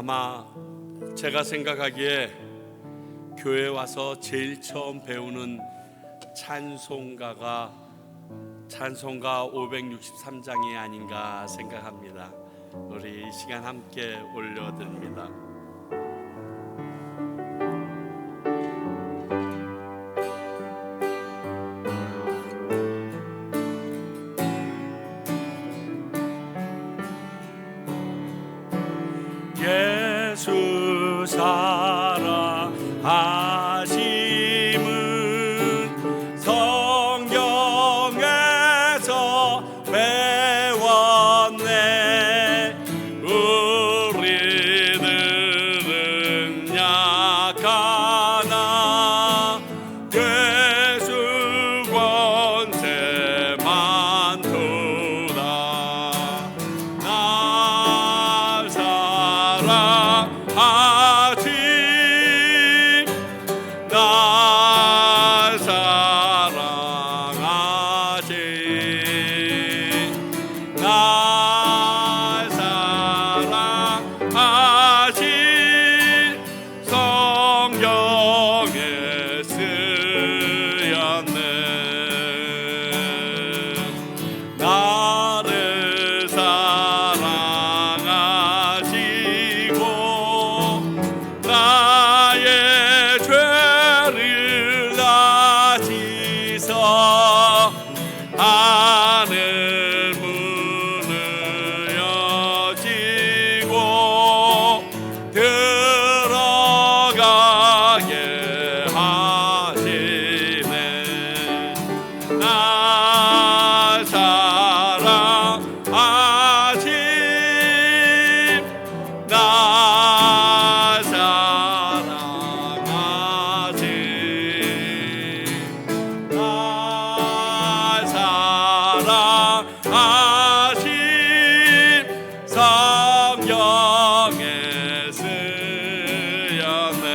아마 제가 생각하기에 교회 와서 제일 처음 배우는 찬송가 563장이 아닌가 생각합니다. 우리 이 시간 함께 올려드립니다. 예수 사랑하심은 성경에서 배웠네. 우리들은 약하나 예수 권세 많도다. 날 사랑하지 날 사랑하지 날 사랑하지 성경에 쓰였네. 나를 사랑하시고 나의 죄를 다시서 하늘 문을 여시고 들어가게 하시네. 날 사랑하심 날 사랑하심 날 사랑하심 성경에 쓰였네.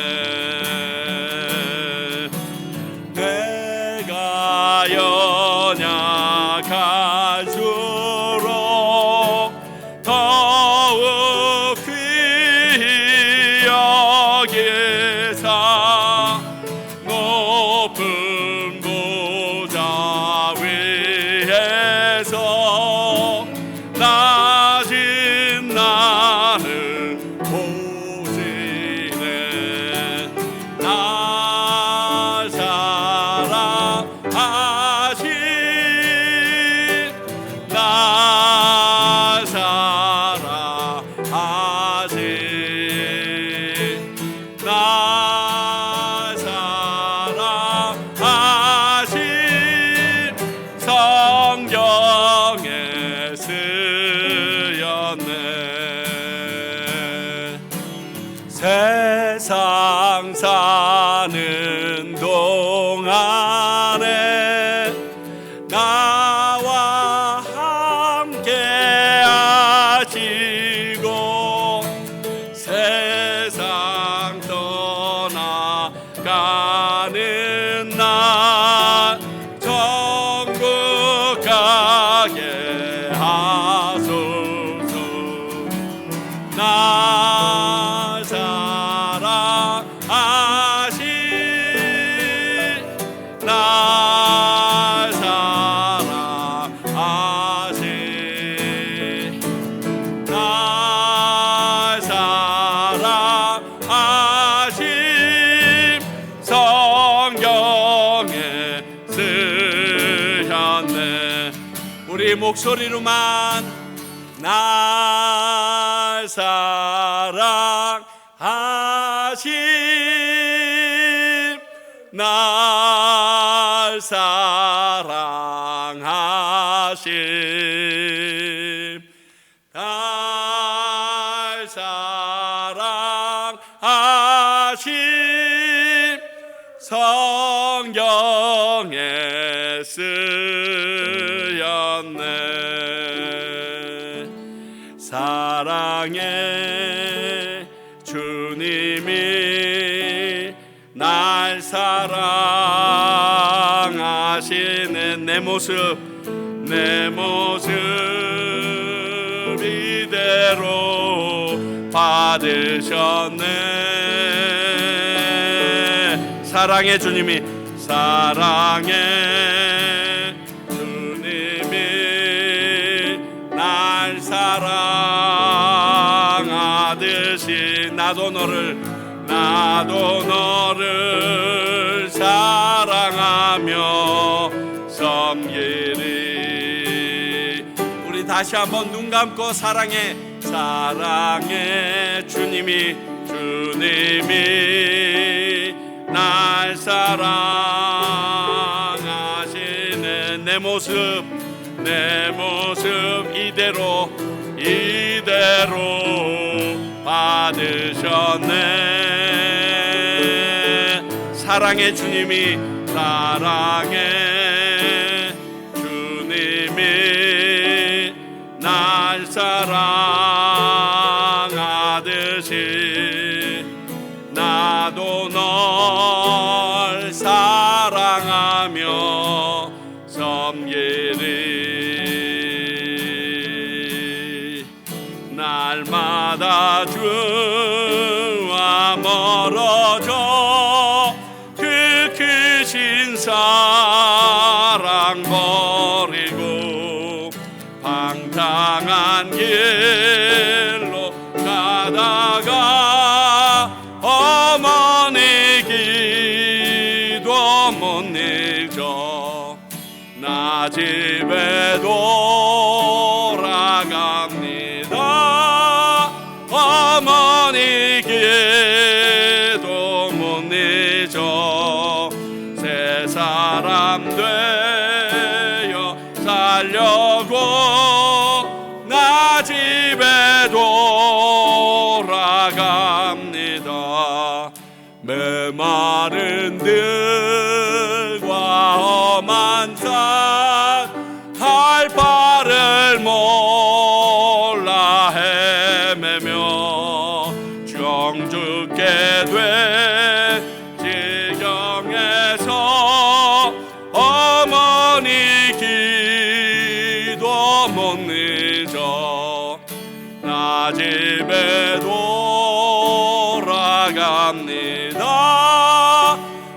내가 연약할수록 더욱 귀히 여기사 높은 보좌 위에서 낮은 나를 보시네. 날 사랑하신 날 사랑하신 날 사랑하신 성경에 쓰였네. 세상 사는 동안에 나와 함께 하시고 세상 떠나가는 날 천국 가게 하소서. 날 사랑하신 날 사랑하신 날 사랑하신 성경에 쓰였네. 우리 목소리로만 날 사랑하심 날 사랑하심 날 사랑하심 성경에 쓰였네. 사랑의 주님이 날 사랑하시는 내 모습 이대로 받으셨네. 사랑의 주님이 사랑의 주님이 날 사랑하듯이 나도 너를 사랑하며 섬기리. 우리 다시 한번 눈 감고 사랑의 주님이 날 사랑하시는 내 모습 이대로 받으셨네. 사랑의 주님이 날 사랑하듯이 나도 널 사랑하며 섬기리. 날마다 주와 멀어져 그 크신 사랑 버리고 방탕한 길로 가다가 어머니 기도 못 잊어 나 집에 돌아갑니다. 어머니 기도 못 잊어 새 사람 되어 살려고 나 집에 돌아갑니다. 메마른 들과 험한 산 할 바를 몰라 헤매며 정죽게 된 지경에서 어머니 기도 못 잊어 나 집에 돌아갑니다.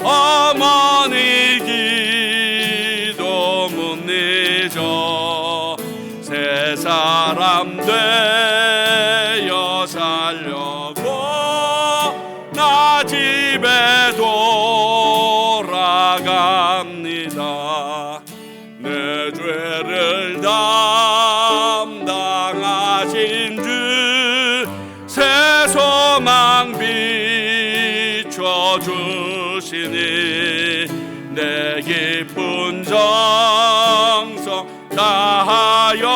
어머니 기도 못 잊어 새 사람 되어 살려고 나 집에 돌아갑니다. 내 죄를 담당하신 주 새 소망 비춰주시니 내 기쁜 정성 다하여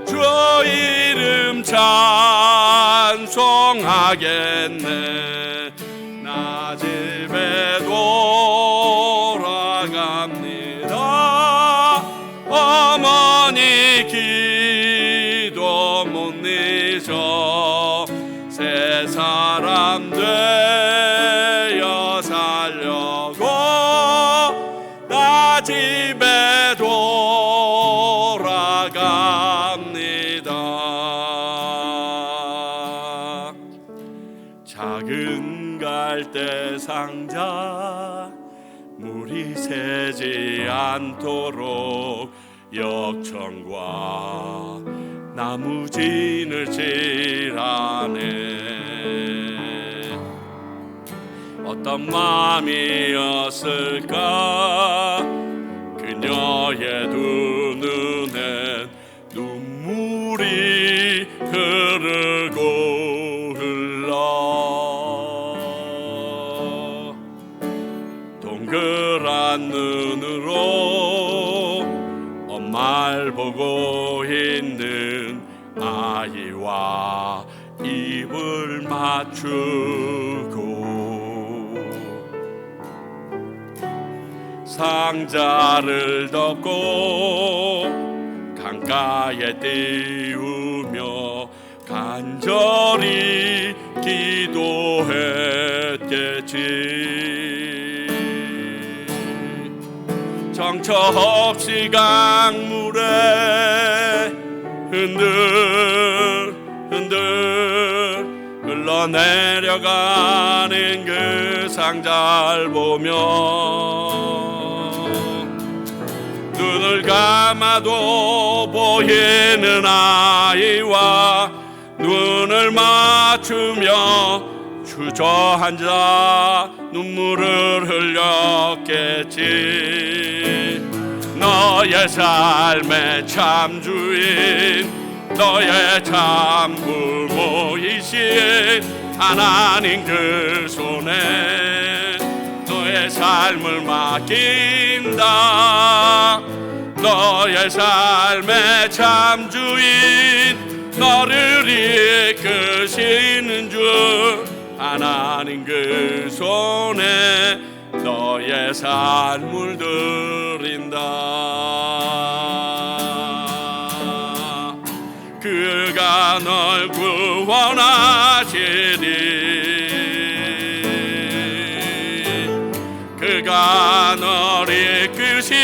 주 이름 찬송하겠네. 나 집에 돌아갑니다. 어머니 기도 못 잊어 새 사람 되어 살려고 나 집에 돌아갑니다. 작은 갈대 상자 물이 새지 않도록 역청과 나무 진을 칠하네. 어떤 마음이었을까 그녀의 두 눈엔 눈물이 흐르고 흘러 동그란 눈으로 엄마를 보고 있는 아이와 입을 맞추고 상자를 덮고 강가에 띄우며 간절히 기도했겠지. 정처 없이 강물에 흔들 흘러내려가는 그 상자를 보며 눈을 감아도 보이는 아이와 눈을 맞추며 주저앉아 눈물을 흘렸겠지. 너의 삶의 참 주인, 너의 참 부모이신 하나님 그 손에 너의 삶을 맡긴다. 너의 삶의 참 주인, 너를 이끄시는 주 하나님 그 손에 너의 삶을 드린다. 그가 널 구원하시리. 그가 널 이끄시리라.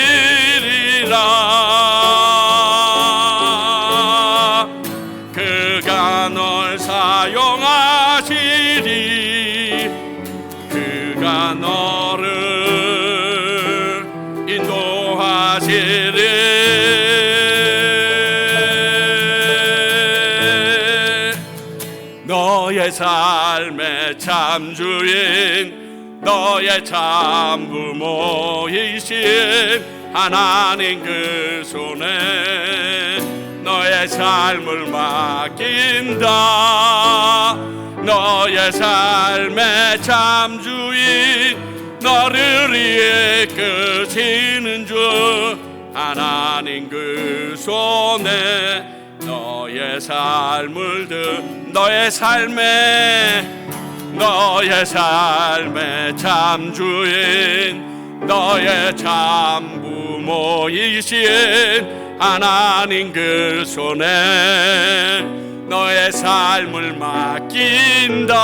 그가 널 사용하시리. 그가 너를 인도하시리. 너의 삶의 참 주인, 너의 참 부모이신 하나님 그 손에 너의 삶을 맡긴다. 너의 삶의 참 주인, 너를 이끄시는 주 하나님 그 손에 너의 삶을 너의 삶의 참 주인, 너의 참 부모이신 하나님 그 손에 너의 삶을 맡긴다.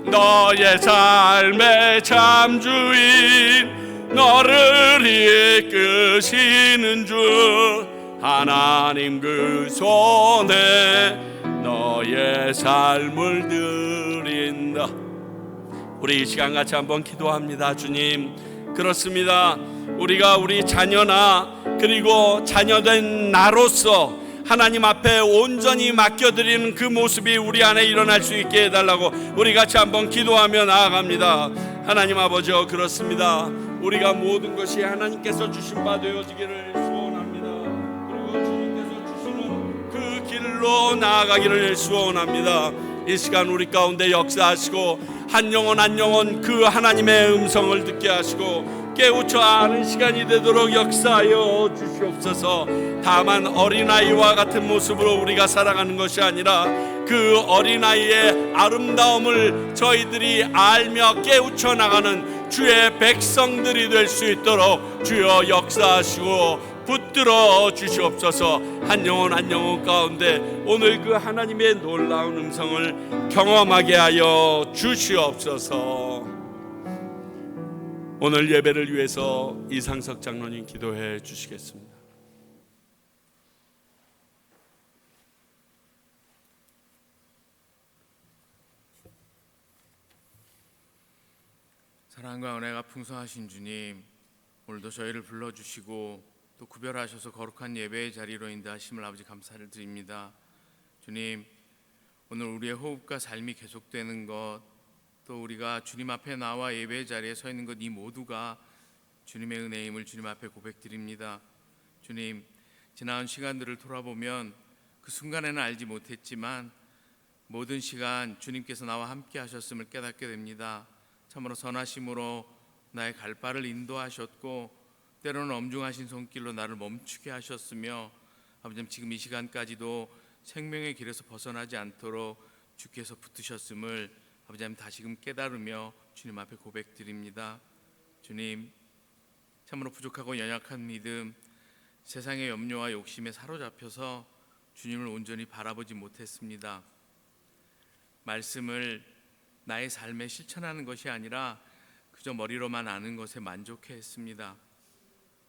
너의 삶의 참 주인, 너를 이끄시는 주 하나님 그 손에 너의 삶을 드린다. 우리 이 시간 같이 한번 기도합니다. 주님, 그렇습니다. 우리가 우리 자녀나 그리고 자녀된 나로서 하나님 앞에 온전히 맡겨드리는 그 모습이 우리 안에 일어날 수 있게 해달라고 우리 같이 한번 기도하며 나아갑니다. 하나님 아버지, 그렇습니다. 우리가 모든 것이 하나님께서 주신 바 되어지기를 소원합니다. 그리고 주님께서 주시는 그 길로 나아가기를 소원합니다. 이 시간 우리 가운데 역사하시고 한 영혼 그 하나님의 음성을 듣게 하시고 깨우쳐 아는 시간이 되도록 역사하여 주시옵소서. 다만 어린아이와 같은 모습으로 우리가 살아가는 것이 아니라 그 어린아이의 아름다움을 저희들이 알며 깨우쳐 나가는 주의 백성들이 될 수 있도록 주여 역사하시고 붙들어 주시옵소서. 한 영혼 가운데 오늘 그 하나님의 놀라운 음성을 경험하게 하여 주시옵소서. 오늘 예배를 위해서 이상석 장로님 기도해 주시겠습니다. 사랑과 은혜가 풍성하신 주님, 오늘도 저희를 불러주시고 또 구별하셔서 거룩한 예배의 자리로 인도하심을 아버지 감사를 드립니다. 주님, 오늘 우리의 호흡과 삶이 계속되는 것, 또 우리가 주님 앞에 나와 예배의 자리에 서 있는 것, 이 모두가 주님의 은혜임을 주님 앞에 고백드립니다. 주님, 지나온 시간들을 돌아보면 그 순간에는 알지 못했지만 모든 시간 주님께서 나와 함께 하셨음을 깨닫게 됩니다. 참으로 선하심으로 나의 갈 바를 인도하셨고 때로는 엄중하신 손길로 나를 멈추게 하셨으며 아버지, 지금 이 시간까지도 생명의 길에서 벗어나지 않도록 주께서 붙으셨음을 아버지 다시금 깨달으며 주님 앞에 고백드립니다. 주님, 참으로 부족하고 연약한 믿음, 세상의 염려와 욕심에 사로잡혀서 주님을 온전히 바라보지 못했습니다. 말씀을 나의 삶에 실천하는 것이 아니라 그저 머리로만 아는 것에 만족해 했습니다.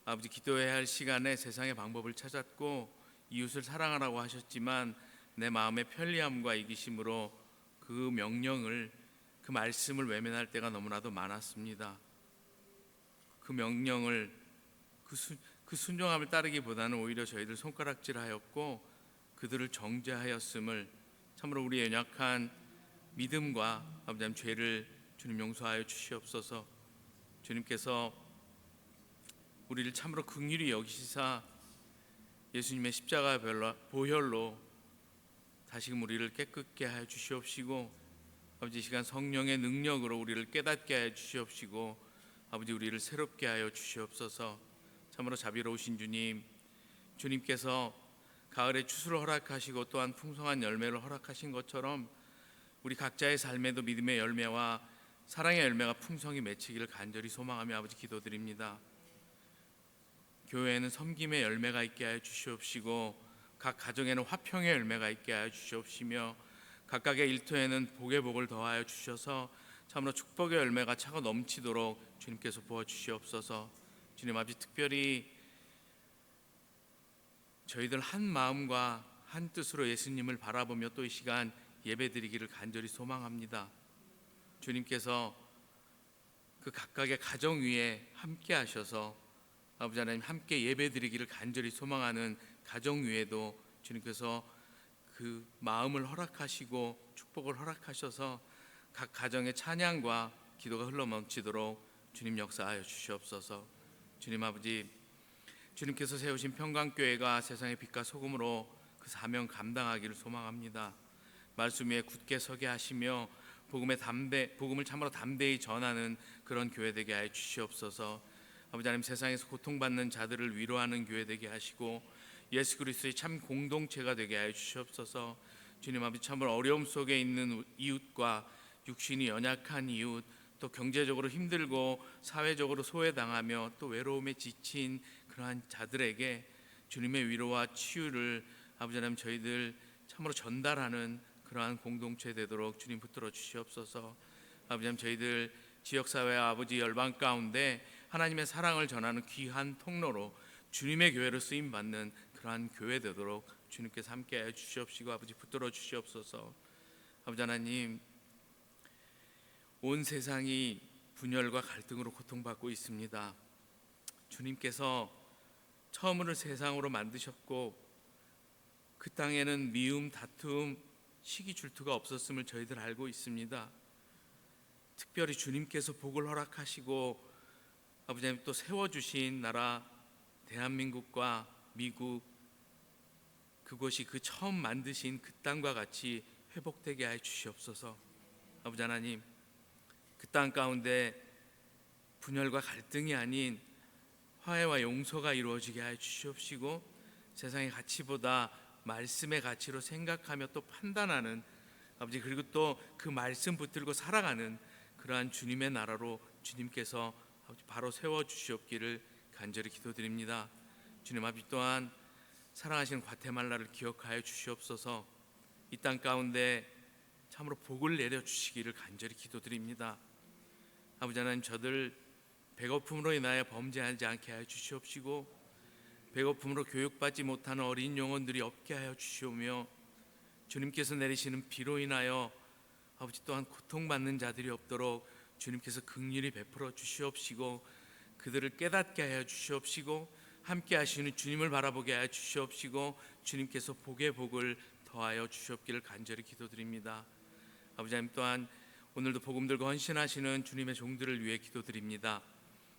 아버지, 기도해야 할 시간에 세상의 방법을 찾았고 이웃을 사랑하라고 하셨지만 내 마음의 편리함과 이기심으로 그 명령을, 그 말씀을 외면할 때가 너무나도 많았습니다. 그 명령을, 그 순종함을 따르기보다는 오히려 저희들 손가락질하였고 그들을 정죄하였음을, 참으로 우리의 연약한 믿음과 아버지 하나님 죄를 주님 용서하여 주시옵소서. 주님께서 우리를 참으로 긍휼히 여기시사 예수님의 십자가 보혈로 다시금 우리를 깨끗게 하여 주시옵시고, 아버지 이 시간 성령의 능력으로 우리를 깨닫게 하여 주시옵시고, 아버지 우리를 새롭게 하여 주시옵소서. 참으로 자비로우신 주님, 주님께서 가을에 추수를 허락하시고 또한 풍성한 열매를 허락하신 것처럼 우리 각자의 삶에도 믿음의 열매와 사랑의 열매가 풍성히 맺히기를 간절히 소망하며 아버지 기도드립니다. 교회에는 섬김의 열매가 있게 하여 주시옵시고, 각 가정에는 화평의 열매가 있게 하여 주시옵시며, 각각의 일터에는 복의 복을 더하여 주셔서 참으로 축복의 열매가 차고 넘치도록 주님께서 부어주시옵소서. 주님 아버지, 특별히 저희들 한 마음과 한 뜻으로 예수님을 바라보며 또 이 시간 예배드리기를 간절히 소망합니다. 주님께서 그 각각의 가정 위에 함께 하셔서 아버지 하나님 함께 예배드리기를 간절히 소망하는 가정 위에도 주님께서 그 마음을 허락하시고 축복을 허락하셔서 각 가정의 찬양과 기도가 흘러넘치도록 주님 역사하여 주시옵소서. 주님 아버지, 주님께서 세우신 평강교회가 세상의 빛과 소금으로 그 사명 감당하기를 소망합니다. 말씀 위에 굳게 서게 하시며 복음을 참으로 담대히 전하는 그런 교회 되게 하여 주시옵소서. 아버지 하나님, 세상에서 고통받는 자들을 위로하는 교회 되게 하시고 예수 그리스도의 참 공동체가 되게 하여 주시옵소서. 주님 아버지, 참으로 어려움 속에 있는 이웃과 육신이 연약한 이웃, 또 경제적으로 힘들고 사회적으로 소외당하며 또 외로움에 지친 그러한 자들에게 주님의 위로와 치유를 아버지 하나님 저희들 참으로 전달하는 그러한 공동체 되도록 주님 붙들어 주시옵소서. 아버지 하나님, 저희들 지역사회와 아버지 열방 가운데 하나님의 사랑을 전하는 귀한 통로로 주님의 교회로 쓰임받는 그러한 교회 되도록 주님께서 함께하여 주시옵시고 아버지 붙들어 주시옵소서. 아버지 하나님, 온 세상이 분열과 갈등으로 고통받고 있습니다. 주님께서 처음으로 세상으로 만드셨고 그 땅에는 미움, 다툼, 시기 질투가 없었음을 저희들 알고 있습니다. 특별히 주님께서 복을 허락하시고 아버지 하나님 또 세워주신 나라 대한민국과 미국, 그곳이 그 처음 만드신 그 땅과 같이 회복되게 하여 주시옵소서. 아버지 하나님, 그 땅 가운데 분열과 갈등이 아닌 화해와 용서가 이루어지게 하여 주시옵시고, 세상의 가치보다 말씀의 가치로 생각하며 또 판단하는 아버지, 그리고 또 그 말씀 붙들고 살아가는 그러한 주님의 나라로 주님께서 바로 세워 주시옵기를 간절히 기도드립니다. 주님 아버지, 또한 사랑하시는 과테말라를 기억하여 주시옵소서. 이 땅 가운데 참으로 복을 내려 주시기를 간절히 기도드립니다. 아버지 하나님, 저들 배고픔으로 인하여 범죄하지 않게 하여 주시옵시고, 배고픔으로 교육받지 못하는 어린 영혼들이 없게 하여 주시오며, 주님께서 내리시는 비로 인하여 아버지 또한 고통받는 자들이 없도록 주님께서 긍휼히 베풀어 주시옵시고, 그들을 깨닫게 하여 주시옵시고, 함께 하시는 주님을 바라보게 하여 주시옵시고, 주님께서 복의 복을 더하여 주시옵기를 간절히 기도드립니다. 아버지 하나님, 또한 오늘도 복음 들고 헌신하시는 주님의 종들을 위해 기도드립니다.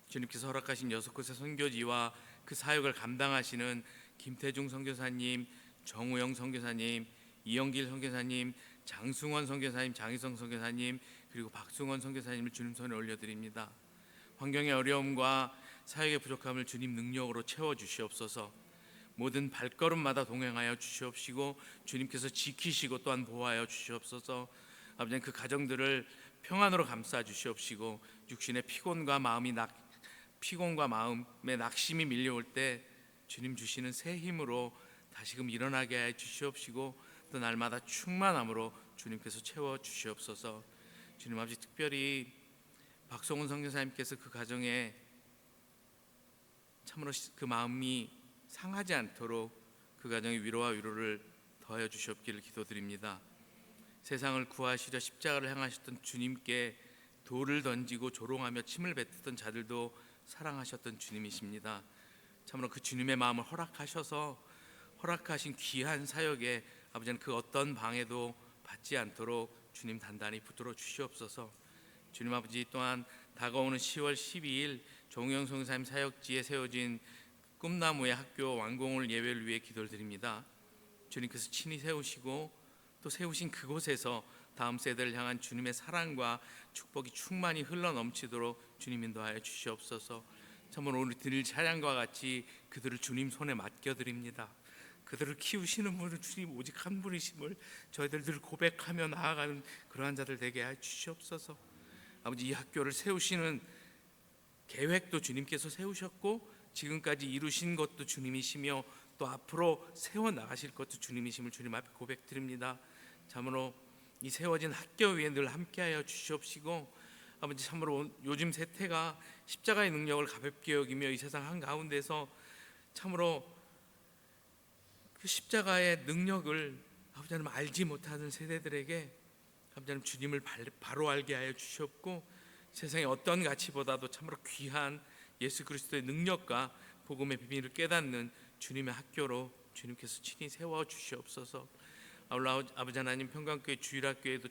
주님께서 허락하신 6곳의 선교지와 그 사역을 감당하시는 김태중 선교사님, 정우영 선교사님, 이영길 선교사님, 장승원 선교사님, 장희성 선교사님, 그리고 박승원 선교사님을 주님 손에 올려드립니다. 환경의 어려움과 사역의 부족함을 주님 능력으로 채워주시옵소서. 모든 발걸음마다 동행하여 주시옵시고 주님께서 지키시고 또한 보호하여 주시옵소서. 아버지, 그 가정들을 평안으로 감싸 주시옵시고, 육신의 피곤과 마음의 낙심이 밀려올 때 주님 주시는 새 힘으로 다시금 일어나게 해 주시옵시고, 또 날마다 충만함으로 주님께서 채워 주시옵소서. 주님 아버지, 특별히 박성훈 선교사님께서 그 가정에 참으로 그 마음이 상하지 않도록 그 가정의 위로와 위로를 더하여 주시옵기를 기도드립니다. 세상을 구하시려 십자가를 향하셨던 주님께 돌을 던지고 조롱하며 침을 뱉었던 자들도 사랑하셨던 주님이십니다. 참으로 그 주님의 마음을 허락하셔서 허락하신 귀한 사역에 아버지는 그 어떤 방해도 받지 않도록 주님 단단히 붙들어 주시옵소서. 주님 아버지, 또한 다가오는 10월 12일 정우영 선교사님 사역지에 세워진 꿈나무의 학교 완공을 예배를 위해 기도를 드립니다. 주님께서 친히 세우시고 또 세우신 그곳에서 다음 세대를 향한 주님의 사랑과 축복이 충만히 흘러넘치도록 주님 인도하여 주시옵소서. 참으로 우리 드릴 찬양과 같이 그들을 주님 손에 맡겨드립니다. 그들을 키우시는 분은 주님 오직 한 분이심을 저희들 늘 고백하며 나아가는 그러한 자들 되게 하여 주시옵소서. 아버지, 이 학교를 세우시는 계획도 주님께서 세우셨고 지금까지 이루신 것도 주님이시며 또 앞으로 세워나가실 것도 주님이심을 주님 앞에 고백드립니다. 참으로 이 세워진 학교 위에 늘 함께하여 주시옵시고, 아버지, 참으로 요즘 세태가 십자가의 능력을 가볍게 여기며 이 세상 한가운데서 참으로 그 십자가의 능력을 아버지 하나님 알지 못하는 세대들에게 아버지 하나님 주님을 바로 알게 하여 주시옵고, 세상의 어떤 가치보다도 참으로 귀한 예수 그리스도의 능력과 복음의 비밀을 깨닫는 주님의 학교로 주님께서 친히 세워 주시옵소서. 아버지 하나님, 평강교회 주일학교에도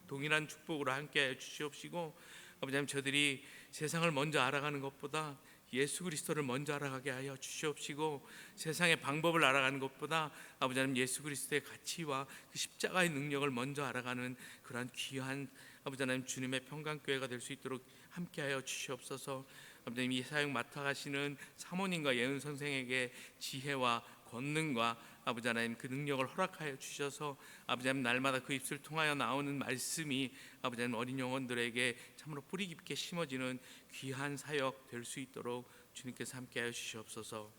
동일한 축복으로 함께하여 주시옵시고, 아버지 하나님, 저들이 세상을 먼저 알아가는 것보다 예수 그리스도를 먼저 알아가게 하여 주시옵시고, 세상의 방법을 알아가는 것보다 아버지 하나님 예수 그리스도의 가치와 그 십자가의 능력을 먼저 알아가는 그러한 귀한 아버지 하나님 주님의 평강교회가 될 수 있도록 함께하여 주시옵소서. 아버지 하나님, 이 사역 맡아가시는 사모님과 예은 선생에게 지혜와 권능과 아버지 하나님 그 능력을 허락하여 주셔서 아버지 하나님 날마다 그 입술 통하여 나오는 말씀이 아버지 하나님 어린 영혼들에게 참으로 뿌리 깊게 심어지는 귀한 사역 될 수 있도록 주님께서 함께하여 주시옵소서.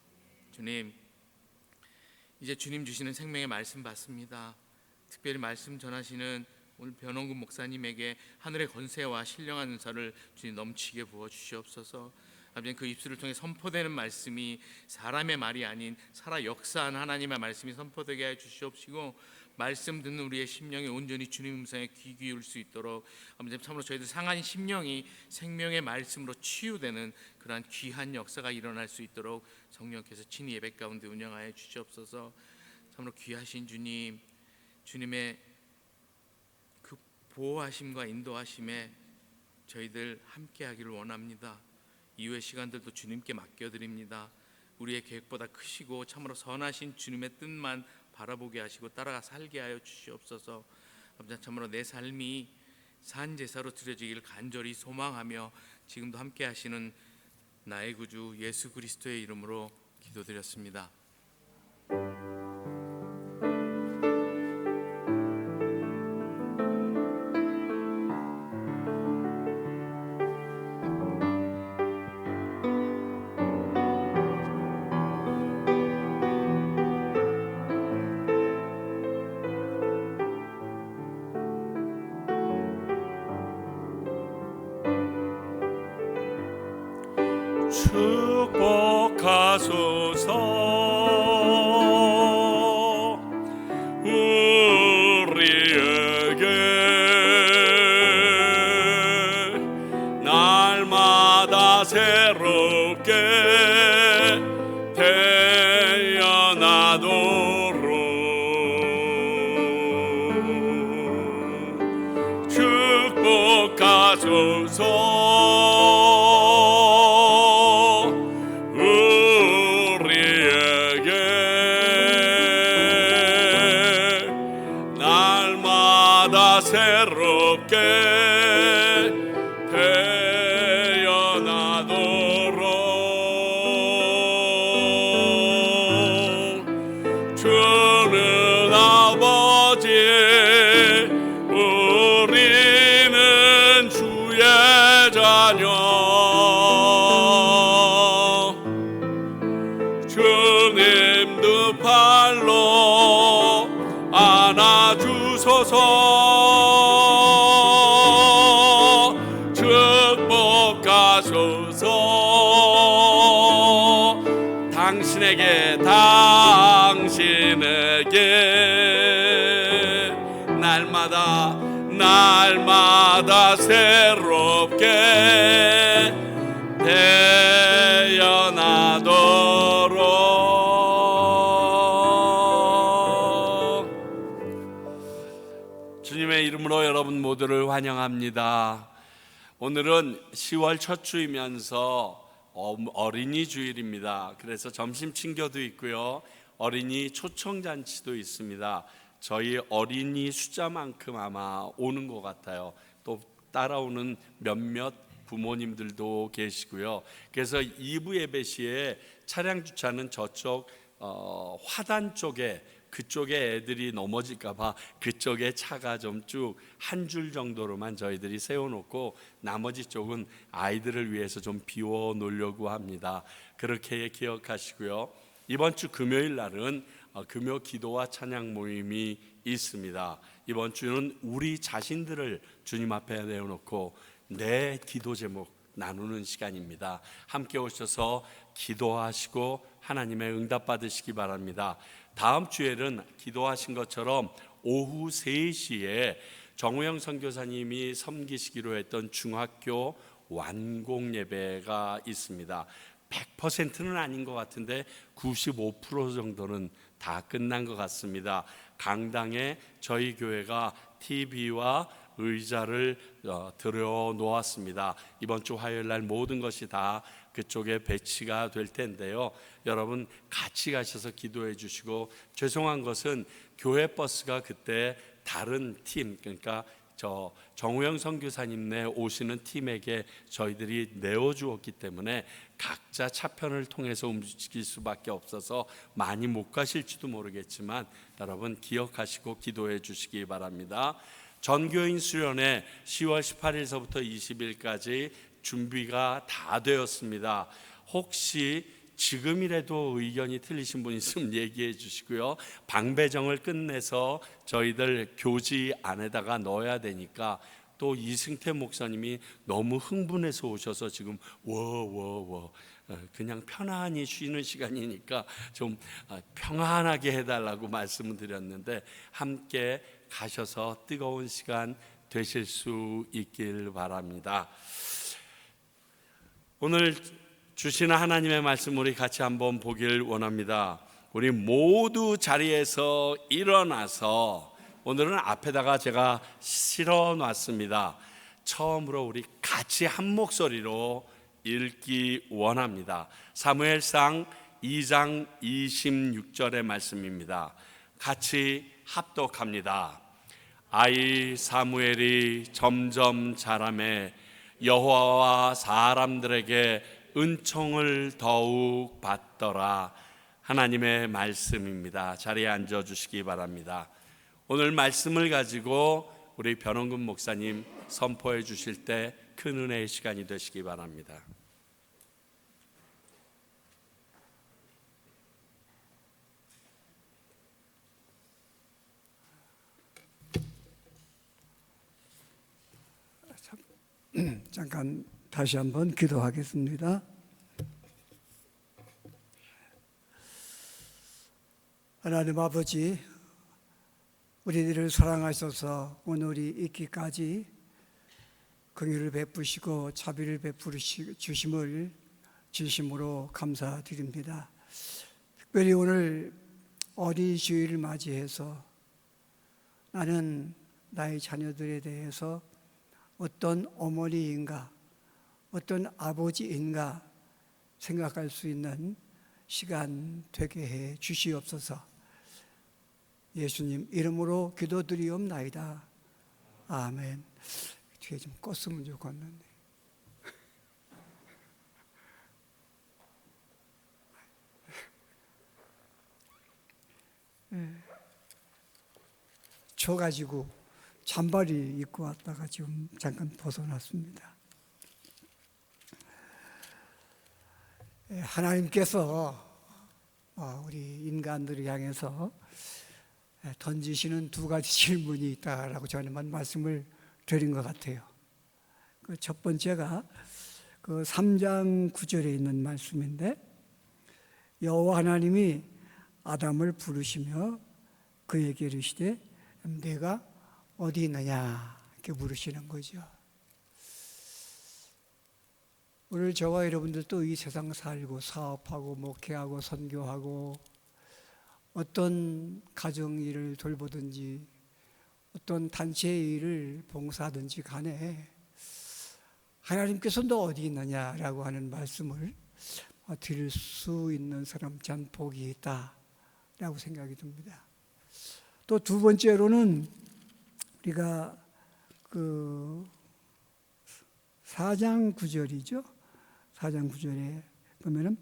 주님, 이제 주님 주시는 생명의 말씀 받습니다. 특별히 말씀 전하시는 오늘 변원근 목사님에게 하늘의 권세와 신령한 은사를 주님 넘치게 부어 주시옵소서. 아버지, 그 입술을 통해 선포되는 말씀이 사람의 말이 아닌 살아 역사한 하나님의 말씀이 선포되게 해 주시옵시고, 말씀 듣는 우리의 심령이 온전히 주님 음성에 귀 기울 수 있도록 아버지 참으로 저희들 상한 심령이 생명의 말씀으로 치유되는 그러한 귀한 역사가 일어날 수 있도록 성령께서 친히 예배 가운데 운영하여 주시옵소서. 참으로 귀하신 주님, 주님의 그 보호하심과 인도하심에 저희들 함께하기를 원합니다. 이후의 시간들도 주님께 맡겨드립니다. 우리의 계획보다 크시고 참으로 선하신 주님의 뜻만 바라보게 하시고 따라가 살게 하여 주시옵소서. 아버지, 참으로 내 삶이 산 제사로 드려지기를 간절히 소망하며 지금도 함께 하시는 나의 구주 예수 그리스도의 이름으로 기도드렸습니다. 축복하소서. 우리에게 날마다 새롭게 태어나도록 축복하소서. 새롭게 태어나도록 주는 아버지, 우리는 주의 자녀, 주님 두 팔로 안아주소서. 당신에게 날마다 새롭게 태어나도록. 주님의 이름으로 여러분 모두를 환영합니다. 오늘은 10월 첫 주이면서 어린이 주일입니다. 그래서 점심 친교도 있고요, 어린이 초청잔치도 있습니다. 저희 어린이 숫자만큼 아마 오는 것 같아요. 또 따라오는 몇몇 부모님들도 계시고요. 그래서 2부 예배 시에 차량 주차는 저쪽 화단 쪽에, 그쪽에 애들이 넘어질까 봐 그쪽에 차가 좀 쭉 한 줄 정도로만 저희들이 세워놓고 나머지 쪽은 아이들을 위해서 좀 비워 놓으려고 합니다. 그렇게 기억하시고요. 이번 주 금요일 날은 금요 기도와 찬양 모임이 있습니다. 이번 주는 우리 자신들을 주님 앞에 내어놓고 내 기도 제목 나누는 시간입니다. 함께 오셔서 기도하시고 하나님의 응답 받으시기 바랍니다. 다음 주에는 기도하신 것처럼 오후 3시에 정우영 선교사님이 섬기시기로 했던 중학교 완공 예배가 있습니다. 100%는 아닌 것 같은데 95% 정도는 다 끝난 것 같습니다. 강당에 저희 교회가 TV와 의자를 들여 놓았습니다. 이번 주 화요일 날 모든 것이 다 그쪽에 배치가 될 텐데요. 여러분 같이 가셔서 기도해 주시고, 죄송한 것은 교회 버스가 그때 다른 팀, 그러니까 저 정우영 선교사님네 오시는 팀에게 저희들이 내어주었기 때문에 각자 차편을 통해서 움직일 수밖에 없어서 많이 못 가실지도 모르겠지만 여러분 기억하시고 기도해 주시기 바랍니다. 전교인 수련회 10월 18일서부터 20일까지 준비가 다 되었습니다. 혹시 지금이라도 의견이 틀리신 분 있으면 얘기해 주시고요. 방배정을 끝내서 저희들 교지 안에다가 넣어야 되니까, 또 이승태 목사님이 너무 흥분해서 오셔서 지금 그냥 편안히 쉬는 시간이니까 좀 평안하게 해달라고 말씀을 드렸는데, 함께 가셔서 뜨거운 시간 되실 수 있길 바랍니다. 오늘 주시는 하나님의 말씀 우리 같이 한번 보길 원합니다. 우리 모두 자리에서 일어나서, 오늘은 앞에다가 제가 실어 놨습니다. 처음으로 우리 같이 한 목소리로 읽기 원합니다. 사무엘상 2장 26절의 말씀입니다. 같이 합독합니다. 아이 사무엘이 점점 자라매 여호와와 사람들에게 은총을 더욱 받더라. 하나님의 말씀입니다. 자리에 앉아 주시기 바랍니다. 오늘 말씀을 가지고 우리 변원근 목사님 선포해 주실 때 큰 은혜의 시간이 되시기 바랍니다. 잠깐 다시 한번 기도하겠습니다. 하나님 아버지, 우리들을 사랑하셔서 오늘이 있기까지 긍휼을 베푸시고 자비를 주심을 진심으로 감사드립니다. 특별히 오늘 어린이 주일을 맞이해서 나는 나의 자녀들에 대해서 어떤 어머니인가, 어떤 아버지인가 생각할 수 있는 시간 되게 해 주시옵소서. 예수님 이름으로 기도드리옵나이다. 아멘. 뒤에 좀 껐으면 좋겠는데. 져가지고 잠바리 입고 왔다가 지금 잠깐 벗어났습니다. 하나님께서 우리 인간들을 향해서 던지시는 두 가지 질문이 있다라고 저는 말씀을 드린 것 같아요. 그 첫 번째가 그 3장 9절에 있는 말씀인데, 여호와 하나님이 아담을 부르시며 그에게 이르시되 내가 어디 있느냐 이렇게 물으시는 거죠. 오늘 저와 여러분들도 이 세상 살고 사업하고 목회하고 선교하고 어떤 가정 일을 돌보든지 어떤 단체 일을 봉사하든지 간에 하나님께서 너 어디 있느냐라고 하는 말씀을 드릴 수 있는 사람 참 복이 있다라고 생각이 듭니다. 또 두 번째로는 우리가 그 4장 9절이죠. 4장 9절에 보면은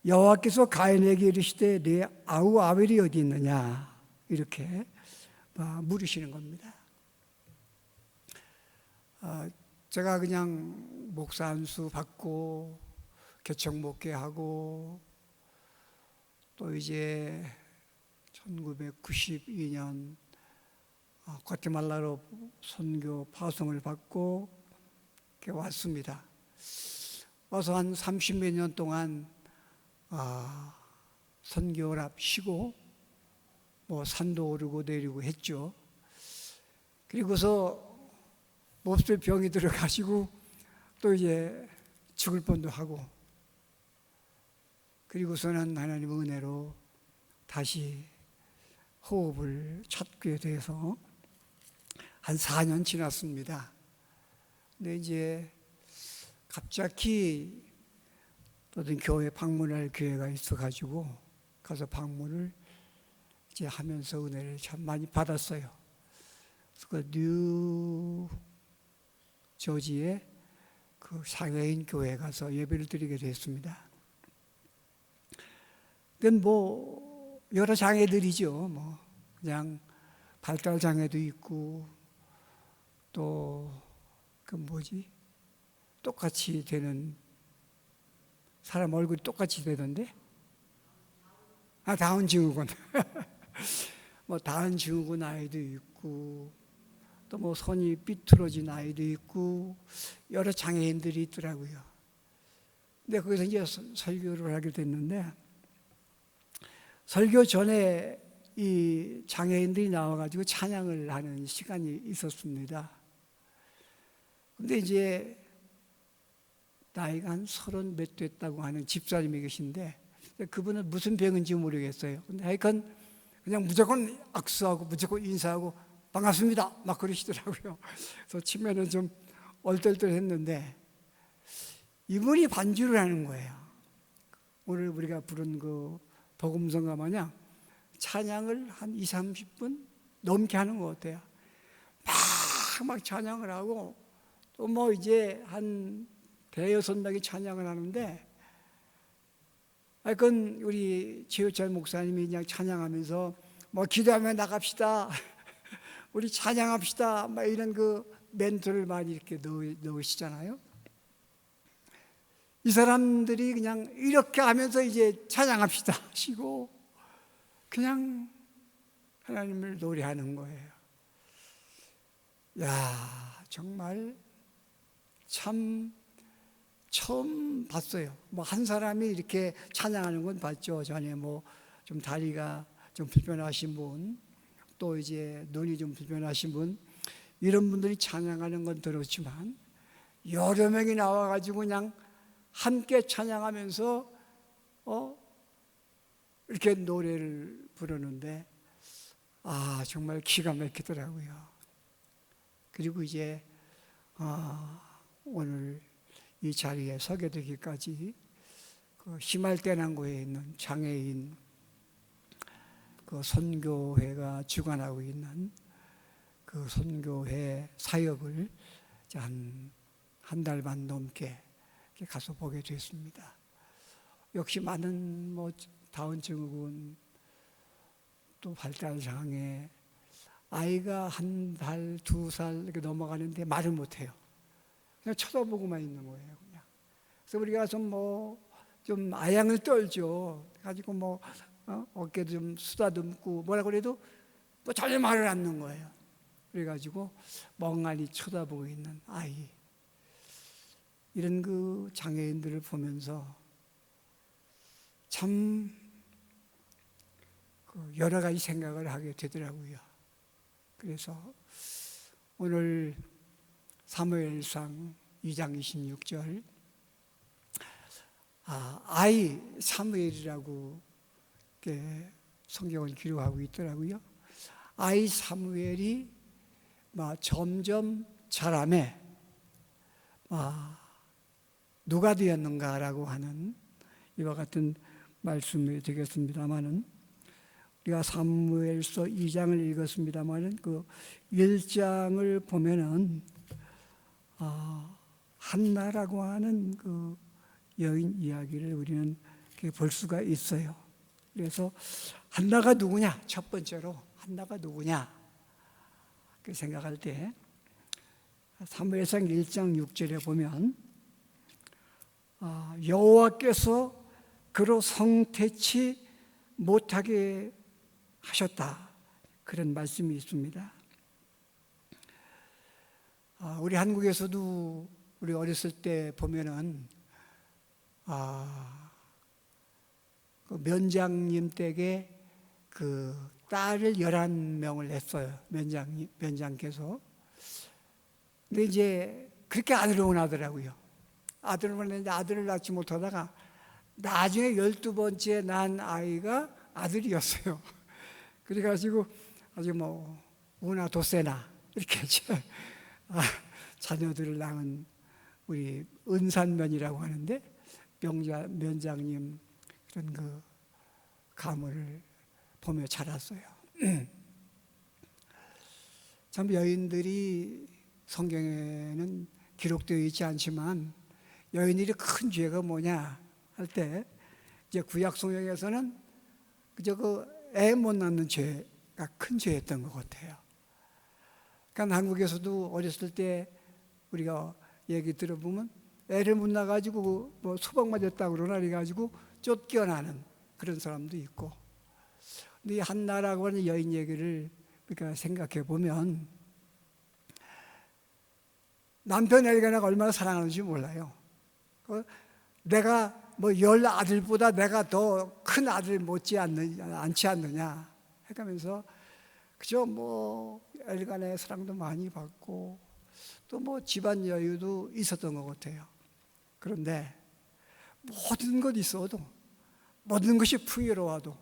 여호와께서 가인에게 이르시되 네 아우 아벨이 어디 있느냐 이렇게 물으시는 겁니다. 제가 그냥 목사 안수 받고 개척 목회하고 또 이제 1992년 과테말라로 선교 파송을 받고 이렇게 왔습니다. 와서 한 30몇 년 동안 선교를 쉬고 뭐 산도 오르고 내리고 했죠. 그리고서 몹쓸 병이 들어가지고 또 이제 죽을 뻔도 하고, 그리고서는 하나님의 은혜로 다시 호흡을 찾게 돼서 한 4년 지났습니다. 근데 이제 갑자기 어떤 교회 방문할 기회가 있어가지고 가서 방문을 이제 하면서 은혜를 참 많이 받았어요. 그 뉴 조지의 그 장애인 교회에 가서 예배를 드리게 됐습니다. 근데 뭐 여러 장애들이죠. 뭐 그냥 발달 장애도 있고 또 그 뭐지 똑같이 되는 사람 얼굴이 똑같이 되던데 다운 증후군 뭐 다운 증후군 아이도 있고 또 뭐 손이 삐뚤어진 아이도 있고 여러 장애인들이 있더라고요. 근데 거기서 이제 설교를 하게 됐는데 설교 전에 이 장애인들이 나와가지고 찬양을 하는 시간이 있었습니다. 근데 이제 나이가 한 30 몇 됐다고 하는 집사님이 계신데 그분은 무슨 병인지 모르겠어요. 근데 하여간 그냥 무조건 악수하고 무조건 인사하고 반갑습니다 막 그러시더라고요. 그래서 치면은 좀 얼떨떨했는데 이분이 반주를 하는 거예요. 오늘 우리가 부른 그 복음성가 마냥 찬양을 한 20, 30분 넘게 하는 것 같아요. 막 찬양을 하고 또 뭐 이제 한 대여섯 명이 찬양을 하는데 하여간 우리 최우철 목사님이 그냥 찬양하면서 뭐 기도하며 나갑시다 우리 찬양합시다 막 이런 그 멘트를 많이 이렇게 넣으시잖아요. 이 사람들이 그냥 이렇게 하면서 이제 찬양합시다 하시고 그냥 하나님을 노래하는 거예요. 야, 정말 참 처음 봤어요. 뭐 한 사람이 이렇게 찬양하는 건 봤죠. 전에 뭐 좀 다리가 좀 불편하신 분, 또 이제 눈이 좀 불편하신 분, 이런 분들이 찬양하는 건 들었지만 여러 명이 나와가지고 그냥 함께 찬양하면서 이렇게 노래를 부르는데 정말 기가 막히더라고요. 그리고 이제 오늘 이 자리에 서게 되기까지 그 히말대난고에 있는 장애인 그 선교회가 주관하고 있는 그 선교회 사역을 한 달 반 넘게 가서 보게 됐습니다. 역시 많은 뭐 다운 증후군 또 발달 장애 아이가 1달, 2살 이렇게 넘어가는데 말을 못해요. 그냥 쳐다보고만 있는 거예요. 그냥. 그래서 우리가 좀 아양을 떨죠. 가지고 어깨도 좀 쓰다듬고 뭐라 그래도 뭐 전혀 말을 안 넣는 거예요. 그래가지고 멍하니 쳐다보고 있는 아이. 이런 그 장애인들을 보면서 참 여러 가지 생각을 하게 되더라고요. 그래서 오늘 사무엘상 2장 26절 아이 사무엘이라고 이렇게 성경을 기록하고 있더라고요. 아이 사무엘이 점점 자라매 누가 되었는가라고 하는 이와 같은 말씀이 되겠습니다만은, 우리가 사무엘서 2장을 읽었습니다만은 그 1장을 보면은 한나라고 하는 그 여인 이야기를 우리는 볼 수가 있어요. 그래서 한나가 누구냐? 첫 번째로 한나가 누구냐? 그 생각할 때 사무엘상 1장 6절에 보면 여호와께서 그로 성태치 못하게 하셨다, 그런 말씀이 있습니다. 우리 한국에서도 우리 어렸을 때 보면은 그 면장님 댁에 그 딸을 11명을 했어요. 면장께서. 근데 이제 그렇게 아들을 원하더라고요. 아들을 원했는데 아들을 낳지 못하다가 나중에 12번째 난 아이가 아들이었어요. 그래가지고 아주 우나 도세나 이렇게 자녀들을 낳은 우리 은산면이라고 하는데, 면장님 그런 그 가문을 보며 자랐어요. 참 여인들이 성경에는 기록되어 있지 않지만 여인들이 큰 죄가 뭐냐 할 때 이제 구약 성경에서는 그저 그 애 못 낳는 죄가 큰 죄였던 것 같아요. 그러니까 한국에서도 어렸을 때 우리가 얘기 들어보면 애를 못 낳아가지고 수박 맞았다고 그러나 그래가지고 쫓겨나는 그런 사람도 있고. 근데 이 한나라고 하는 여인 얘기를 우리가 생각해 보면 남편 엘가나가 얼마나 사랑하는지 몰라요. 내가 10아들보다 내가 더 큰 아들 못지 않지 않느냐 해가면서 그저 엘가나의 사랑도 많이 받고 또 집안 여유도 있었던 것 같아요. 그런데 모든 것 있어도, 모든 것이 풍요로워도,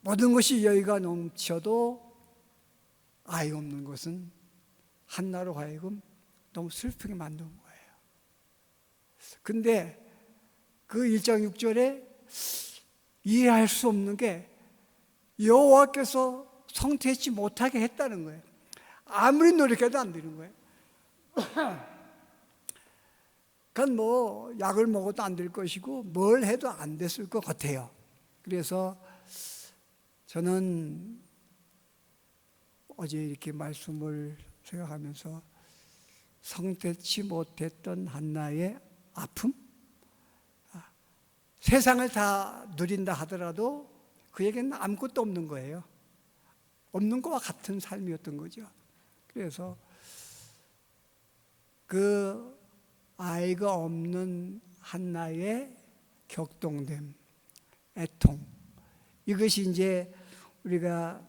모든 것이 여유가 넘쳐도 아이 없는 것은 한나로 하여금 너무 슬프게 만든 거예요. 근데 그 1장 6절에 이해할 수 없는 게 여호와께서 성태치 못하게 했다는 거예요. 아무리 노력해도 안 되는 거예요. 그건 약을 먹어도 안 될 것이고 뭘 해도 안 됐을 것 같아요. 그래서 저는 어제 이렇게 말씀을 생각하면서 성태치 못했던 한나의 아픔, 세상을 다 누린다 하더라도 그에게는 아무것도 없는 거예요. 없는 것과 같은 삶이었던 거죠. 그래서 그 아이가 없는 한나의 격동됨, 애통, 이것이 이제 우리가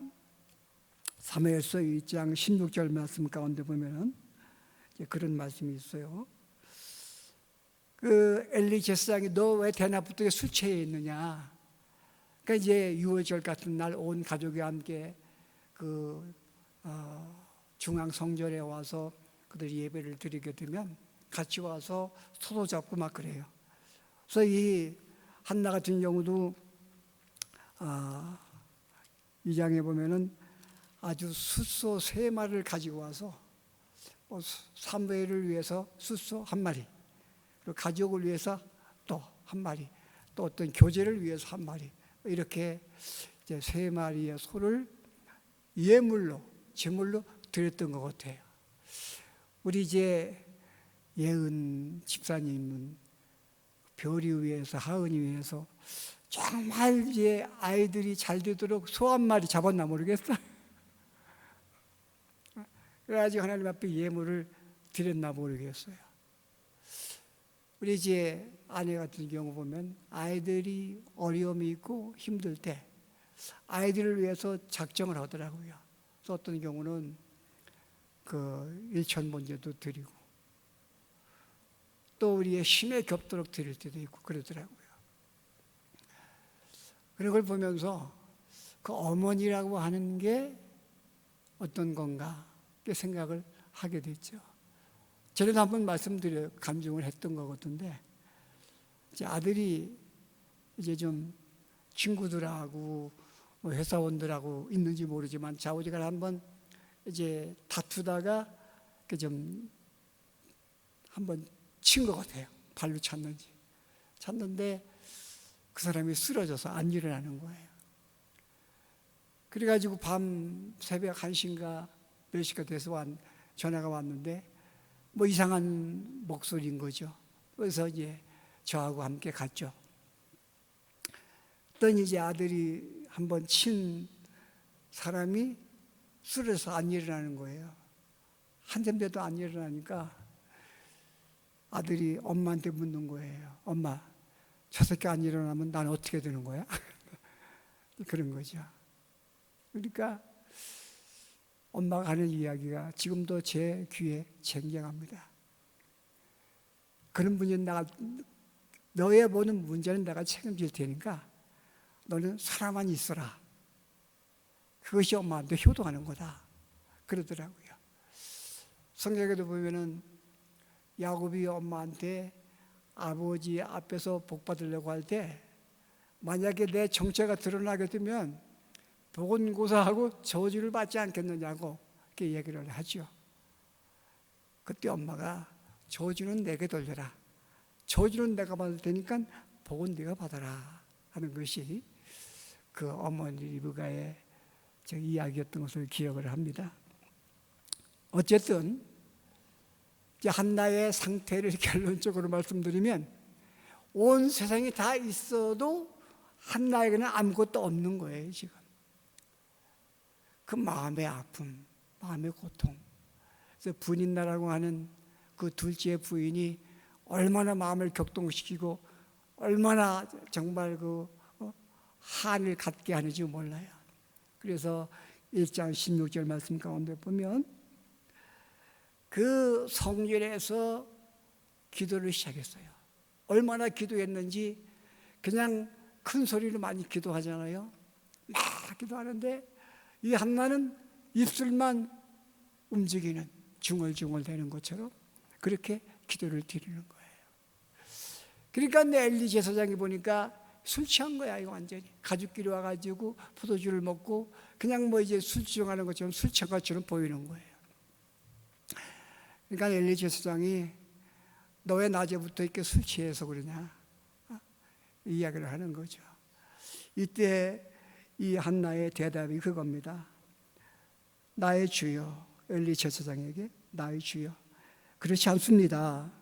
사무엘서 2장 16절 말씀 가운데 보면은 그런 말씀이 있어요. 그 엘리 제사장이 너 왜 대낮부터 술 취해 있느냐? 그러니까 이제 유월절 같은 날 온 가족이 함께 그 중앙 성전에 와서 그들이 예배를 드리게 되면 같이 와서 서로 잡고 막 그래요. 그래서 이 한나 같은 경우도 이 장에 보면은 아주 숫소 3마리를 가지고 와서 사무엘을 위해서 숫소 1마리, 그리고 가족을 위해서 또 1마리, 또 어떤 교제를 위해서 1마리, 이렇게 이제 3마리의 소를 예물로, 제물로 드렸던 것 같아요. 우리 이제 예은 집사님은 별이 위해서, 하은이 위해서 정말 이제 아이들이 잘 되도록 소 1마리 잡았나 모르겠어요. 그래가지고 하나님 앞에 예물을 드렸나 모르겠어요. 우리 이제 아내 같은 경우 보면 아이들이 어려움이 있고 힘들 때 아이들을 위해서 작정을 하더라고요. 또 어떤 경우는 그 일천번제도 드리고 또 우리의 힘에 겹도록 드릴 때도 있고 그러더라고요. 그런 걸 보면서 그 어머니라고 하는 게 어떤 건가 이렇게 생각을 하게 됐죠. 전에도 한번 말씀드려 간증을 했던 거거든요. 이제 아들이 이제 좀 친구들하고 뭐 회사원들하고 있는지 모르지만 좌우지간 한번 이제 다투다가 그 좀 한번 친 것 같아요. 발로 찼는데 그 사람이 쓰러져서 안 일어나는 거예요. 그래가지고 밤 새벽 1시인가 몇 시가 돼서 전화가 왔는데 뭐 이상한 목소리인 거죠. 그래서 이제 저하고 함께 갔죠. 그랬더니 이제 아들이 한번 친 사람이 쓰러져서 안 일어나는 거예요. 한참 돼도 안 일어나니까 아들이 엄마한테 묻는 거예요. 엄마, 저 새끼 안 일어나면 난 어떻게 되는 거야? 그런 거죠. 그러니까 엄마가 하는 이야기가 지금도 제 귀에 쟁쟁합니다. 그런 분이 너의 보는 문제는 내가 책임질 테니까 너는 살아만 있어라. 그것이 엄마한테 효도하는 거다. 그러더라고요. 성경에도 보면은 야곱이 엄마한테 아버지 앞에서 복 받으려고 할 때 만약에 내 정체가 드러나게 되면 보건고사하고 저주를 받지 않겠느냐고 이렇게 얘기를 하죠. 그때 엄마가 저주는 내게 돌려라. 저주는 내가 받을 테니까 복은 네가 받아라 하는 것이 그 어머니 리브가의 이야기였던 것을 기억을 합니다. 어쨌든 이제 한나의 상태를 결론적으로 말씀드리면 온 세상이 다 있어도 한나에게는 아무것도 없는 거예요. 지금 그 마음의 아픔, 마음의 고통. 그래서 분인나라고 하는 그 둘째 부인이 얼마나 마음을 격동시키고 얼마나 정말 그 한을 갖게 하는지 몰라요. 그래서 1장 16절 말씀 가운데 보면 그 성전에서 기도를 시작했어요. 얼마나 기도했는지 그냥 큰 소리로 많이 기도하잖아요. 막 기도하는데 이 한나는 입술만 움직이는 중얼중얼 되는 것처럼 그렇게 기도를 드리는 거예요. 그러니까 엘리 제사장이 보니까 술 취한 거야. 이거 완전히 가족끼리 와가지고 포도주를 먹고 그냥 뭐 이제 술 취하는 것처럼 술 취한 것처럼 보이는 거예요. 그러니까 엘리 제사장이 너 왜 낮에부터 이렇게 술 취해서 그러냐 이야기를 하는 거죠. 이때 이 한나의 대답이 그겁니다. 나의 주여, 엘리 제사장에게 나의 주여, 그렇지 않습니다.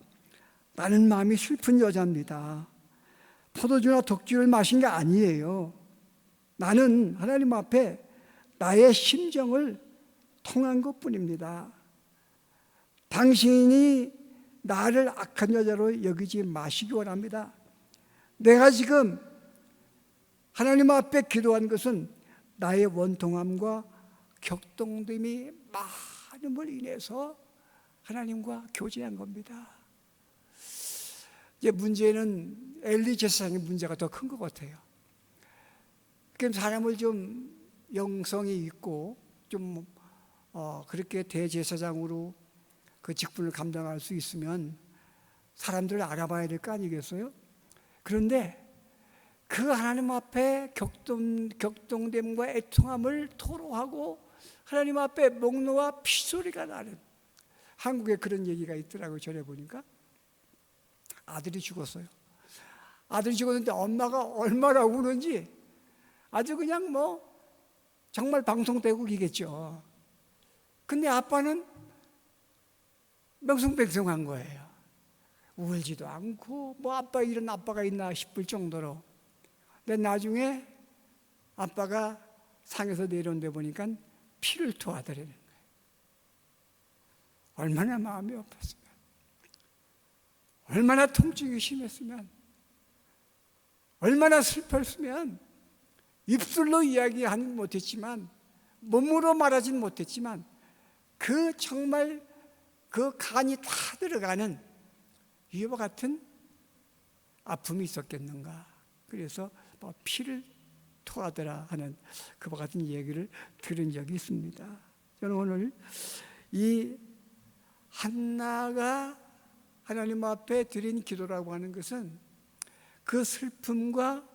나는 마음이 슬픈 여자입니다. 포도주나 독주를 마신 게 아니에요. 나는 하나님 앞에 나의 심정을 통한 것뿐입니다. 당신이 나를 악한 여자로 여기지 마시기 원합니다. 내가 지금 하나님 앞에 기도한 것은 나의 원통함과 격동됨이 많음을 인해서 하나님과 교제한 겁니다. 이제 문제는 엘리 제사장의 문제가 더 큰 것 같아요. 그러니까 사람을 좀 영성이 있고 좀 그렇게 대제사장으로 그 직분을 감당할 수 있으면 사람들을 알아봐야 될 거 아니겠어요? 그런데 그 하나님 앞에 격동됨과 애통함을 토로하고 하나님 앞에 목노와 피소리가 나는, 한국에 그런 얘기가 있더라고요. 전에 보니까 아들이 죽었어요. 아들이 죽었는데 엄마가 얼마나 우는지 아주 그냥 뭐 정말 방송대국이겠죠. 근데 아빠는 명성백성한 거예요. 울지도 않고 뭐 아빠 이런 아빠가 있나 싶을 정도로. 근데 나중에 아빠가 상에서 내려온데 보니까 피를 토하더라는 거예요. 얼마나 마음이 아팠으면, 얼마나 통증이 심했으면, 얼마나 슬펐으면 입술로 이야기하는 못했지만 몸으로 말하진 못했지만 그 정말 그 간이 다 들어가는 이와 같은 아픔이 있었겠는가. 그래서 뭐 피를 토하더라 하는 그와 같은 얘기를 들은 적이 있습니다. 저는 오늘 이 한나가 하나님 앞에 드린 기도라고 하는 것은 그 슬픔과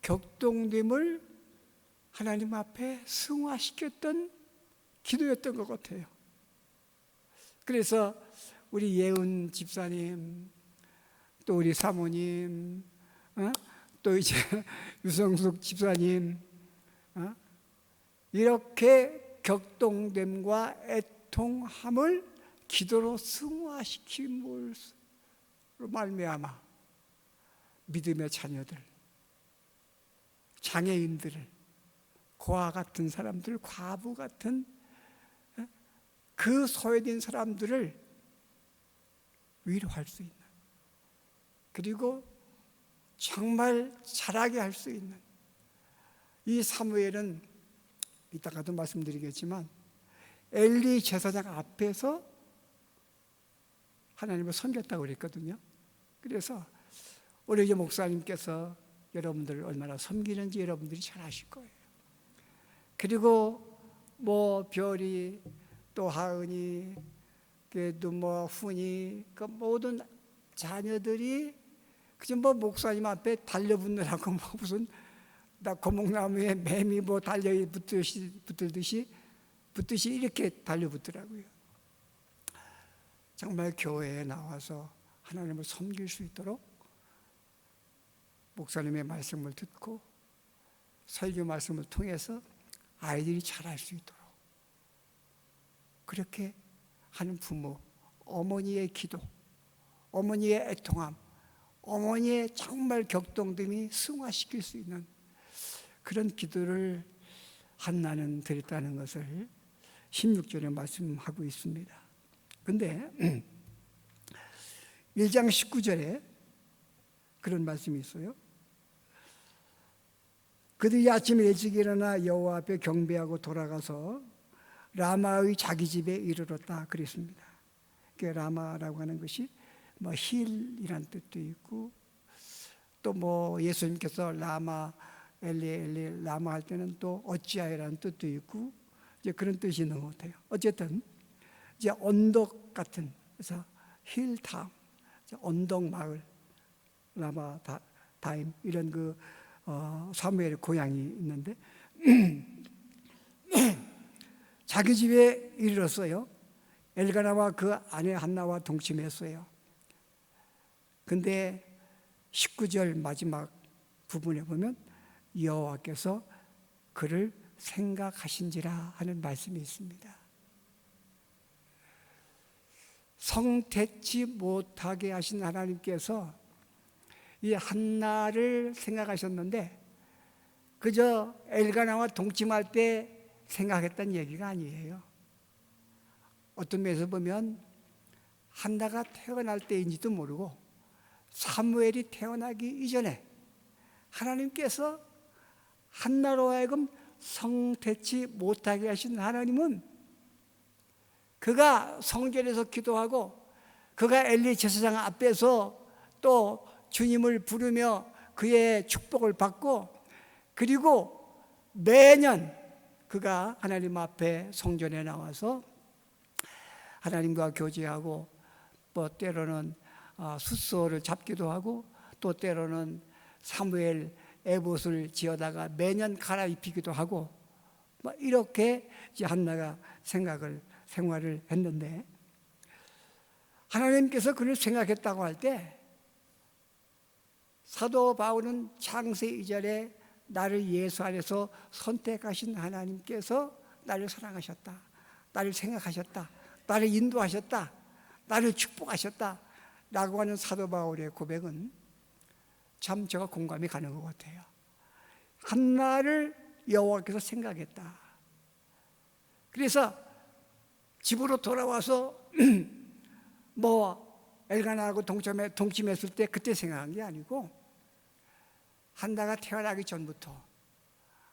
격동됨을 하나님 앞에 승화시켰던 기도였던 것 같아요. 그래서 우리 예은 집사님, 또 우리 사모님, 또 이제 유성숙 집사님, 이렇게 격동됨과 애통함을 기도로 승화시킴으로 말미암아 믿음의 자녀들, 장애인들을, 고아 같은 사람들, 과부 같은 그 소외된 사람들을 위로할 수 있는, 그리고 정말 자라게 할 수 있는, 이 사무엘은 이따가도 말씀드리겠지만 엘리 제사장 앞에서 하나님을 섬겼다고 그랬거든요. 그래서 우리 이제 목사님께서 여러분들을 얼마나 섬기는지 여러분들이 잘 아실 거예요. 그리고 뭐 별이, 또 하은이, 또 뭐 훈이, 그 모든 자녀들이 그저 뭐 목사님 앞에 달려붙느라고 뭐 무슨 나 고목나무에 뱀이 뭐 붙듯이 이렇게 달려붙더라고요. 정말 교회에 나와서 하나님을 섬길 수 있도록 목사님의 말씀을 듣고 설교 말씀을 통해서 아이들이 자랄 수 있도록 그렇게 하는 부모, 어머니의 기도, 어머니의 애통함, 어머니의 정말 격동됨이 승화시킬 수 있는 그런 기도를 한나는 드렸다는 것을 16절에 말씀하고 있습니다. 그런데 1장 19절에 그런 말씀이 있어요. 그들이 아침에 일찍 일어나 여호와 앞에 경배하고 돌아가서 라마의 자기 집에 이르렀다 그랬습니다. 라마라고 하는 것이 뭐 힐이란 뜻도 있고, 또 뭐 예수님께서 라마 엘리 라마 할 때는 또 어찌하여라는 뜻도 있고, 이제 그런 뜻이 있는 것 같아요. 어쨌든 이제 언덕 같은, 그래서 힐타운, 언덕 마을, 라마 다임, 이런 그 사무엘의 고향이 있는데 자기 집에 이르렀어요. 엘가나와 그 아내 한나와 동침했어요. 근데 19절 마지막 부분에 보면 여호와께서 그를 생각하신지라 하는 말씀이 있습니다. 성태치 못하게 하신 하나님께서 이 한나를 생각하셨는데 그저 엘가나와 동침할 때 생각했던 얘기가 아니에요. 어떤 면에서 보면 한나가 태어날 때인지도 모르고 사무엘이 태어나기 이전에 하나님께서 한나로 하여금 성태치 못하게 하신 하나님은 그가 성전에서 기도하고 그가 엘리 제사장 앞에서 또 주님을 부르며 그의 축복을 받고, 그리고 매년 그가 하나님 앞에 성전에 나와서 하나님과 교제하고, 뭐 때로는 숫소를 잡기도 하고, 또 때로는 사무엘 에봇을 지어다가 매년 갈아입히기도 하고, 뭐 이렇게 이제 한나가 생활을 했는데, 하나님께서 그를 생각했다고 할 때 사도 바울은 창세 2절에 나를 예수 안에서 선택하신 하나님께서 나를 사랑하셨다, 나를 생각하셨다, 나를 인도하셨다, 나를 축복하셨다 라고 하는 사도 바울의 고백은 참 제가 공감이 가는 것 같아요. 한나를 여호와께서 생각했다. 그래서 집으로 돌아와서 뭐 엘가나하고 동침했을 때 그때 생각한 게 아니고, 한나가 태어나기 전부터,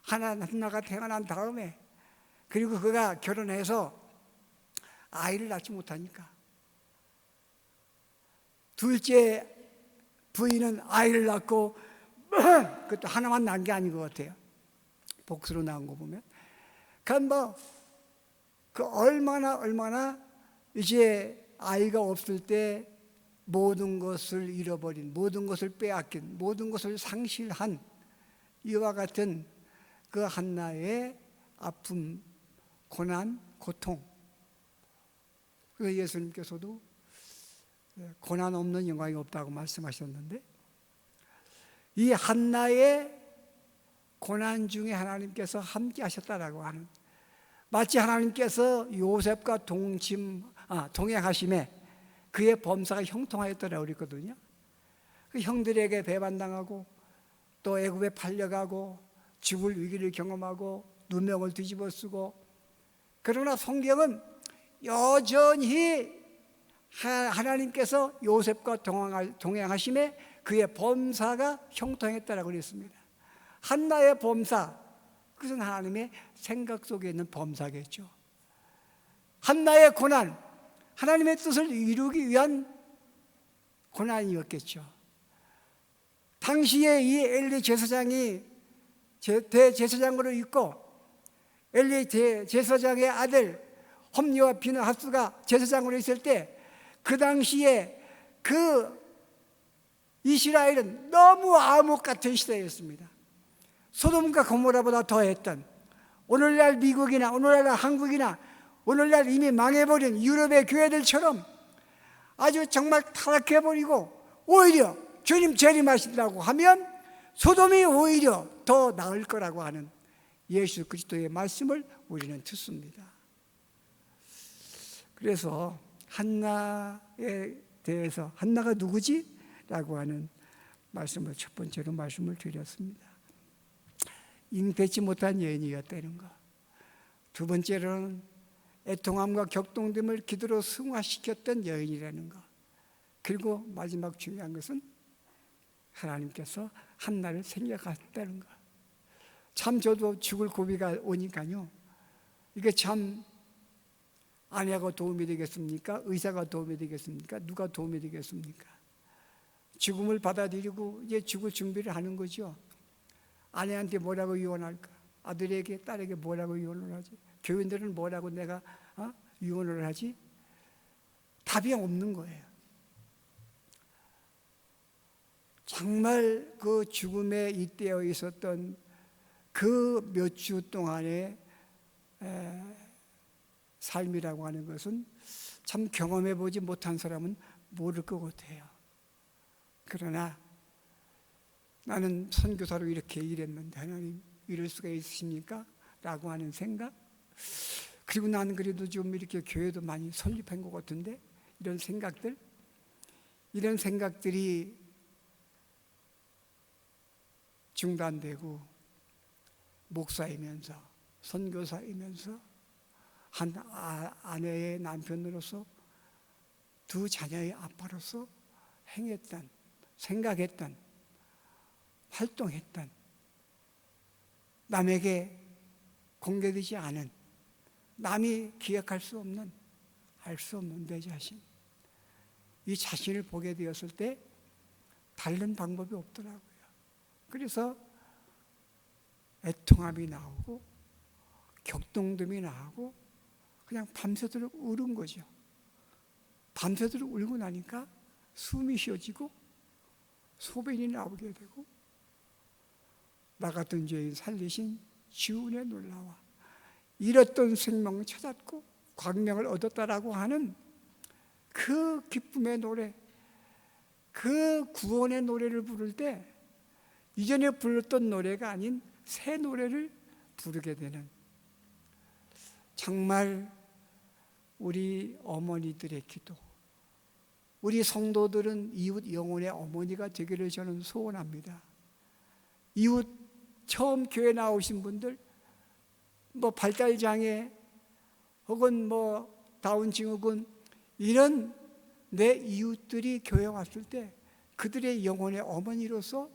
한나가 태어난 다음에, 그리고 그가 결혼해서 아이를 낳지 못하니까. 둘째 부인은 아이를 낳고 그것도 하나만 낳은 게 아닌 것 같아요. 복수로 낳은 거 보면. 그러니까 그 얼마나 이제 아이가 없을 때 모든 것을 잃어버린, 모든 것을 빼앗긴, 모든 것을 상실한 이와 같은 그 한나의 아픔, 고난, 고통. 그 예수님께서도 고난 없는 영광이 없다고 말씀하셨는데, 이 한나의 고난 중에 하나님께서 함께 하셨다라고 하는, 마치 하나님께서 요셉과 동행하심에 그의 범사가 형통하였더라고 그랬거든요. 그 형들에게 배반당하고 또 애굽에 팔려가고 죽을 위기를 경험하고 누명을 뒤집어 쓰고, 그러나 성경은 여전히 하나님께서 요셉과 동행하심에 그의 범사가 형통했다라고 그랬습니다. 한나의 범사, 그것은 하나님의 생각 속에 있는 범사겠죠. 한나의 고난, 하나님의 뜻을 이루기 위한 고난이었겠죠. 당시에 이 엘리 제사장이 대제사장으로 있고, 엘리 제사장의 아들 홈리와 비느하스가 제사장으로 있을 때, 그 당시에 그 이스라엘은 너무 암흑 같은 시대였습니다. 소돔과 고모라보다 더했던, 오늘날 미국이나 오늘날 한국이나 오늘날 이미 망해버린 유럽의 교회들처럼 아주 정말 타락해버리고, 오히려 주님 재림하신다고 하면 소돔이 오히려 더 나을 거라고 하는 예수 그리스도의 말씀을 우리는 듣습니다. 그래서 한나에 대해서, 한나가 누구지? 라고 하는 말씀을 첫 번째로 말씀을 드렸습니다. 잉태치 못한 여인이었다는 것. 두 번째로는 애통함과 격동됨을 기도로 승화시켰던 여인이라는 것. 그리고 마지막 중요한 것은 하나님께서 한나를 생각하셨다는 것. 참 저도 죽을 고비가 오니까요, 이게 참 아내가 도움이 되겠습니까? 의사가 도움이 되겠습니까? 누가 도움이 되겠습니까? 죽음을 받아들이고 이제 죽을 준비를 하는 거죠. 아내한테 뭐라고 유언할까? 아들에게, 딸에게 뭐라고 유언을 하지? 교인들은 뭐라고 내가 유언을 하지? 답이 없는 거예요. 정말 그 죽음에 잇대어 있었던 그 몇 주 동안의 삶이라고 하는 것은 참 경험해 보지 못한 사람은 모를 것 같아요. 그러나 나는 선교사로 이렇게 일했는데 하나님 이럴 수가 있으십니까? 라고 하는 생각, 그리고 나는 그래도 좀 이렇게 교회도 많이 설립한 것 같은데, 이런 생각들이 중단되고 목사이면서 선교사이면서 한 아내의 남편으로서 두 자녀의 아빠로서 행했던, 생각했던, 활동했던, 남에게 공개되지 않은, 남이 기억할 수 없는, 알 수 없는 내 자신, 이 자신을 보게 되었을 때 다른 방법이 없더라고요. 그래서 애통함이 나오고 격동됨이 나오고 그냥 밤새도록 울은 거죠. 밤새도록 울고 나니까 숨이 쉬어지고 소변이 나오게 되고, 나 같은 죄인 살리신 주은혜 놀라와 잃었던 생명을 찾았고 광명을 얻었다라고 하는 그 기쁨의 노래, 그 구원의 노래를 부를 때 이전에 불렀던 노래가 아닌 새 노래를 부르게 되는, 정말 우리 어머니들의 기도, 우리 성도들은 이웃 영혼의 어머니가 되기를 저는 소원합니다. 이웃 처음 교회 나오신 분들, 발달장애 혹은 다운증후군, 이런 내 이웃들이 교회 왔을 때 그들의 영혼의 어머니로서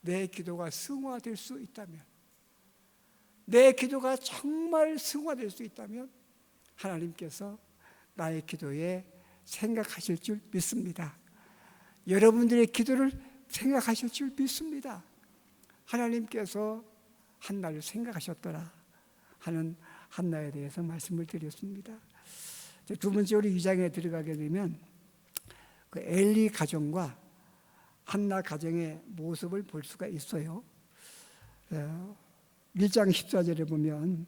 내 기도가 승화될 수 있다면, 내 기도가 정말 승화될 수 있다면 하나님께서 나의 기도에 생각하실 줄 믿습니다. 여러분들의 기도를 생각하실 줄 믿습니다. 하나님께서 한나를 생각하셨더라 하는 한나에 대해서 말씀을 드렸습니다. 두 번째로 2장에 들어가게 되면 그 엘리 가정과 한나 가정의 모습을 볼 수가 있어요. 1장 14절에 보면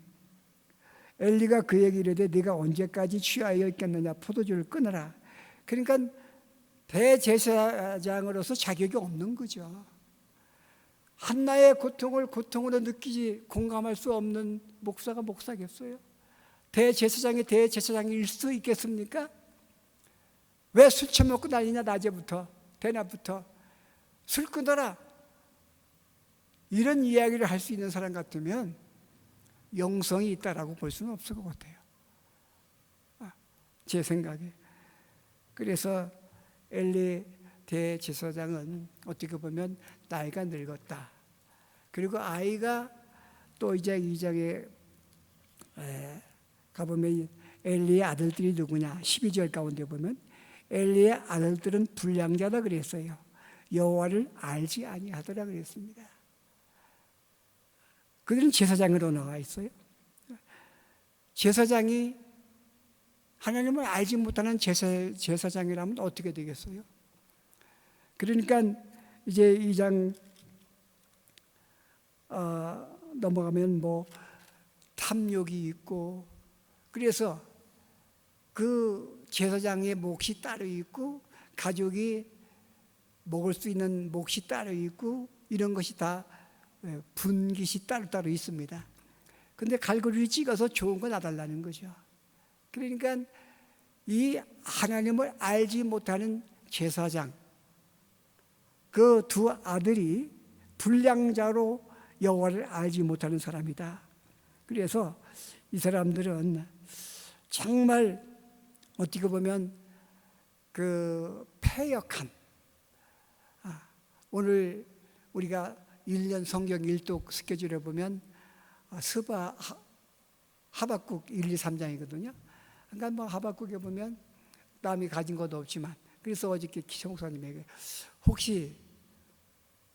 엘리가 그에게 이르되 네가 언제까지 취하여 있겠느냐 포도주를 끊어라. 그러니까 대제사장으로서 자격이 없는 거죠. 한나의 고통을 고통으로 느끼지 공감할 수 없는 목사가 목사겠어요? 대제사장이 대제사장일 수 있겠습니까? 왜 술 처먹고 다니냐 낮에부터 대낮부터 술 끊어라 이런 이야기를 할 수 있는 사람 같으면 영성이 있다라고 볼 수는 없을 것 같아요. 제 생각에. 그래서 엘리 대제사장은 어떻게 보면 나이가 늙었다. 그리고 아이가 또 이제 2장에 가보면 엘리의 아들들이 누구냐 12절 가운데 보면 엘리의 아들들은 불량자다 그랬어요. 여호와를 알지 아니하더라 그랬습니다. 그들은 제사장으로 나와 있어요. 제사장이 하나님을 알지 못하는 제사장이라면 어떻게 되겠어요? 그러니까 이제 2장 넘어가면 뭐 탐욕이 있고 그래서 그 제사장의 몫이 따로 있고 가족이 먹을 수 있는 몫이 따로 있고 이런 것이 다 분깃이 따로따로 있습니다. 근데 갈고리를 찍어서 좋은 거 놔달라는 거죠. 그러니까 이 하나님을 알지 못하는 제사장 그 두 아들이 불량자로 여호와를 알지 못하는 사람이다. 그래서 이 사람들은 정말 어떻게 보면 그 패역한 오늘 우리가 1년 성경 일독 스케줄에 보면 하박국 1, 2, 3장이거든요. 그러니까 뭐 하박국에 보면 남이 가진 것도 없지만 그래서 어저께 기성사님에게 혹시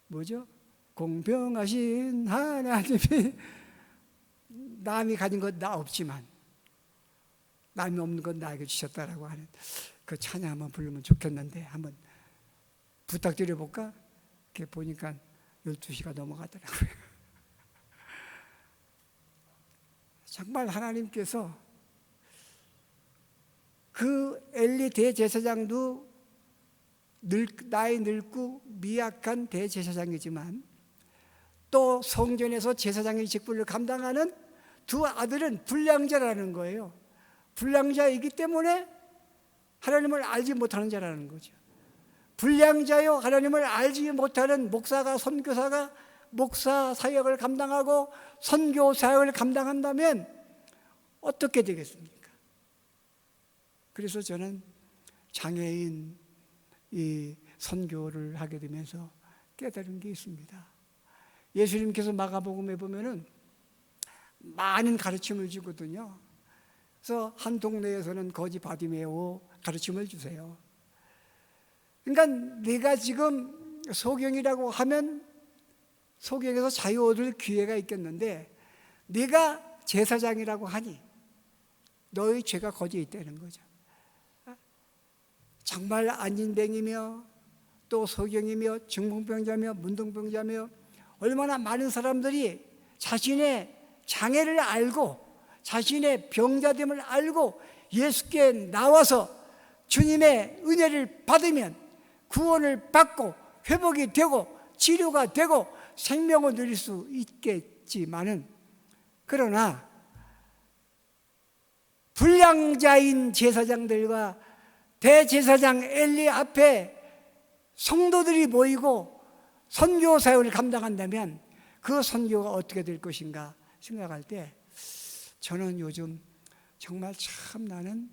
뭐죠? 공평하신 하나님이 남이 가진 것 나 없지만 남이 없는 건 나에게 주셨다라고 하는 그 찬양 한번 부르면 좋겠는데 한번 부탁드려 볼까? 이렇게 보니까 12시가 넘어가더라고요. 정말 하나님께서 그 엘리 대제사장도 나이 늙고 미약한 대제사장이지만 또 성전에서 제사장의 직분을 감당하는 두 아들은 불량자라는 거예요. 불량자이기 때문에 하나님을 알지 못하는 자라는 거죠. 불량자요 하나님을 알지 못하는 목사가 선교사가 목사 사역을 감당하고 선교 사역을 감당한다면 어떻게 되겠습니까? 그래서 저는 장애인 이 선교를 하게 되면서 깨달은 게 있습니다. 예수님께서 마가복음에 보면은 많은 가르침을 주거든요. 그래서 한 동네에서는 거지 바디메오 가르침을 주세요. 그러니까 내가 지금 소경이라고 하면 소경에서 자유 얻을 기회가 있겠는데 네가 제사장이라고 하니 너의 죄가 거기에 있다는 거죠. 정말 안진뱅이며 또 소경이며 중풍병자며 문둥병자며 얼마나 많은 사람들이 자신의 장애를 알고 자신의 병자됨을 알고 예수께 나와서 주님의 은혜를 받으면 구원을 받고 회복이 되고 치료가 되고 생명을 누릴 수 있겠지만은 그러나 불량자인 제사장들과 대제사장 엘리 앞에 성도들이 모이고 선교 사역을 감당한다면 그 선교가 어떻게 될 것인가 생각할 때 저는 요즘 정말 참 나는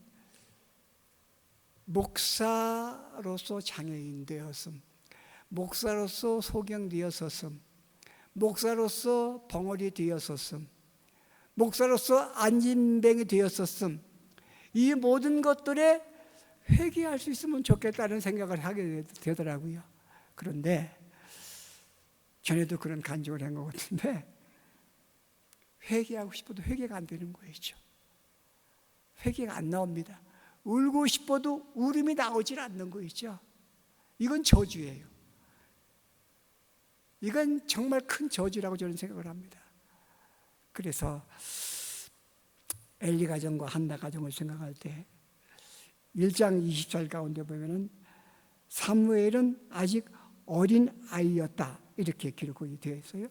목사로서 장애인 되었음, 목사로서 소경되었었음, 목사로서 벙어리 되었었음, 목사로서 안진뱅이 되었었음, 이 모든 것들에 회개할 수 있으면 좋겠다는 생각을 하게 되더라고요. 그런데 전에도 그런 간증을 한 것 같은데 회개하고 싶어도 회개가 안 되는 거였죠. 회개가 안 나옵니다. 울고 싶어도 울음이 나오질 않는 거 있죠. 이건 저주예요. 이건 정말 큰 저주라고 저는 생각을 합니다. 그래서 엘리 가정과 한나 가정을 생각할 때 1장 20절 가운데 보면은 사무엘은 아직 어린 아이였다 이렇게 기록이 되어 있어요.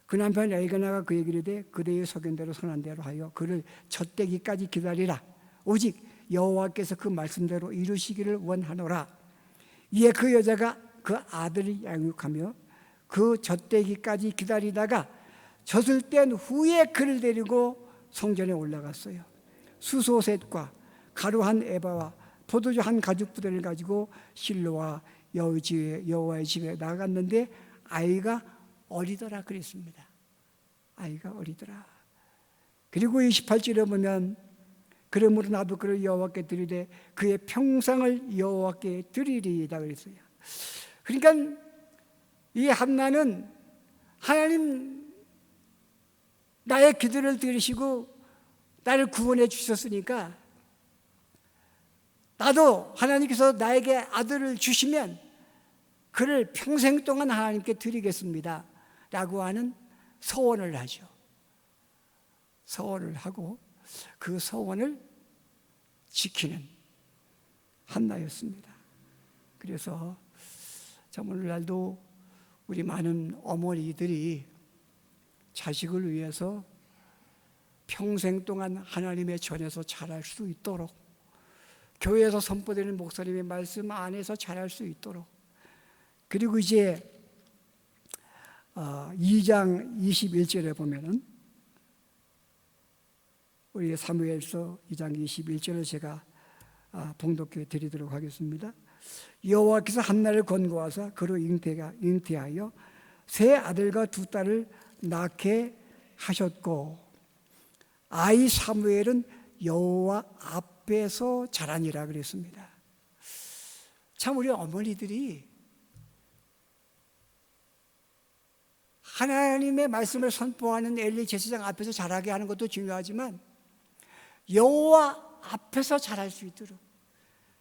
그 남편 엘가나가 그에게 이르되 그대의 소견대로 선한 대로 하여 그를 젖되기까지 기다리라. 오직 여호와께서 그 말씀대로 이루시기를 원하노라. 이에 그 여자가 그 아들을 양육하며 그 젖되기까지 기다리다가 젖을 뗀 후에 그를 데리고 성전에 올라갔어요. 수소셋과 가루 한 에바와 포도주 한 가죽 부대를 가지고 실로와 여호와의 집에 나갔는데 아이가 어리더라 그랬습니다. 아이가 어리더라. 그리고 28절에 보면 그러므로 나도 그를 여호와께 드리되 그의 평상을 여호와께 드리리이다 그랬어요. 그러니까 이 한나는 하나님 나의 기도를 들으시고 나를 구원해 주셨으니까 나도 하나님께서 나에게 아들을 주시면 그를 평생 동안 하나님께 드리겠습니다 라고 하는 서원을 하죠. 서원을 하고 그 서원을 지키는 한나였습니다. 그래서 참 오늘날도 우리 많은 어머니들이 자식을 위해서 평생 동안 하나님의 전에서 자랄 수 있도록, 교회에서 선포되는 목사님의 말씀 안에서 자랄 수 있도록, 그리고 이제 2장 21절에 보면은 우리 사무엘서 2장 21절을 제가 봉독해 드리도록 하겠습니다. 여호와께서 한나를 권고하사 그로 잉태하여 세 아들과 두 딸을 낳게 하셨고 아이 사무엘은 여호와 앞에서 자라니라 그랬습니다. 참 우리 어머니들이 하나님의 말씀을 선포하는 엘리 제사장 앞에서 자라게 하는 것도 중요하지만 여호와 앞에서 자랄 수 있도록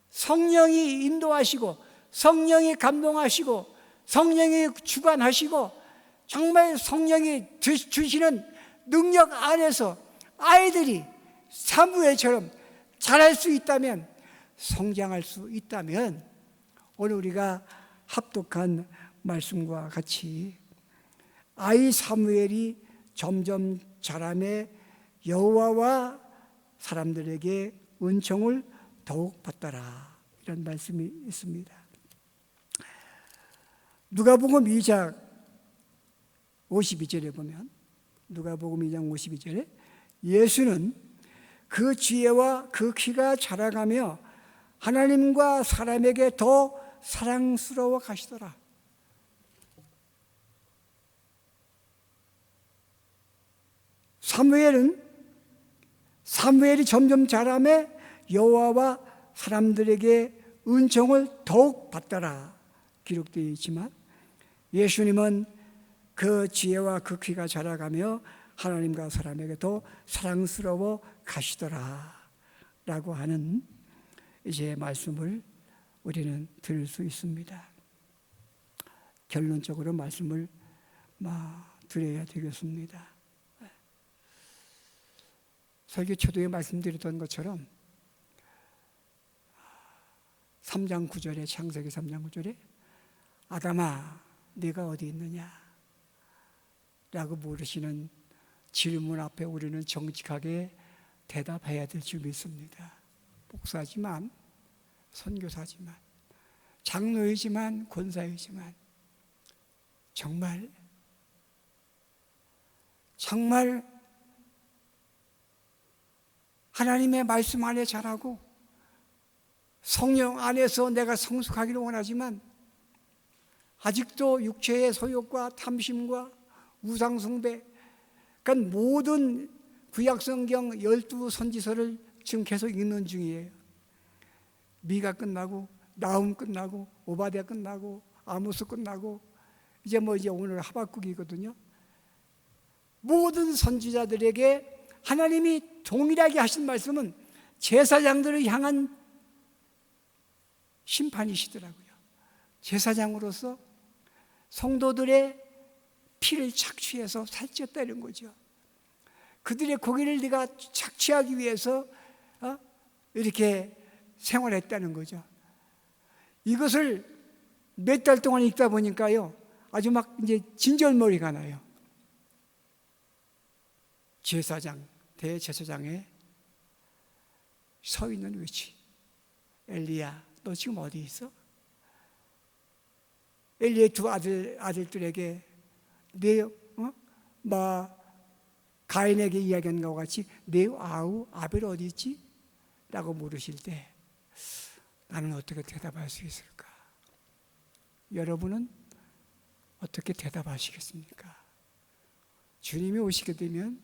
성령이 인도하시고 성령이 감동하시고 성령이 주관하시고 정말 성령이 주시는 능력 안에서 아이들이 사무엘처럼 자랄 수 있다면, 성장할 수 있다면 오늘 우리가 합독한 말씀과 같이 아이 사무엘이 점점 자라매 여호와와 사람들에게 은총을 더욱 받더라 이런 말씀이 있습니다. 누가복음 2장 52절에 보면 누가복음 2장 52절에 예수는 그 지혜와 그 키가 자라가며 하나님과 사람에게 더 사랑스러워 가시더라. 사무엘이 점점 자라매 여호와와 사람들에게 은총을 더욱 받더라 기록되어 있지만 예수님은 그 지혜와 그 키가 자라가며 하나님과 사람에게 더 사랑스러워 가시더라 라고 하는 이제 말씀을 우리는 들을 수 있습니다. 결론적으로 말씀을 드려야 되겠습니다. 설교 초도에 말씀드렸던 것처럼 3장 9절에 창세기 3장 9절에 아담아 네가 어디 있느냐 라고 물으시는 질문 앞에 우리는 정직하게 대답해야 될 줄 믿습니다. 목사지만 선교사지만 장로이지만 권사이지만 정말 하나님의 말씀 안에 자라고 성령 안에서 내가 성숙하기를 원하지만 아직도 육체의 소욕과 탐심과 우상숭배, 그러니까 모든 구약성경 12선지서를 지금 계속 읽는 중이에요. 미가 끝나고 나훔 끝나고 오바댜 끝나고 아모스 끝나고 이제 오늘 하박국이거든요. 모든 선지자들에게 하나님이 동일하게 하신 말씀은 제사장들을 향한 심판이시더라고요. 제사장으로서 성도들의 피를 착취해서 살쪘다는 거죠. 그들의 고기를 네가 착취하기 위해서 이렇게 생활했다는 거죠. 이것을 몇 달 동안 읽다 보니까요, 아주 막 이제 진절머리가 나요. 제사장, 대제사장에 서 있는 위치. 엘리야, 너 지금 어디 있어? 엘리의 두 아들들에게 가인에게 이야기한 것과 같이 내 아우 아벨 어디 있지? 라고 물으실 때 나는 어떻게 대답할 수 있을까? 여러분은 어떻게 대답하시겠습니까? 주님이 오시게 되면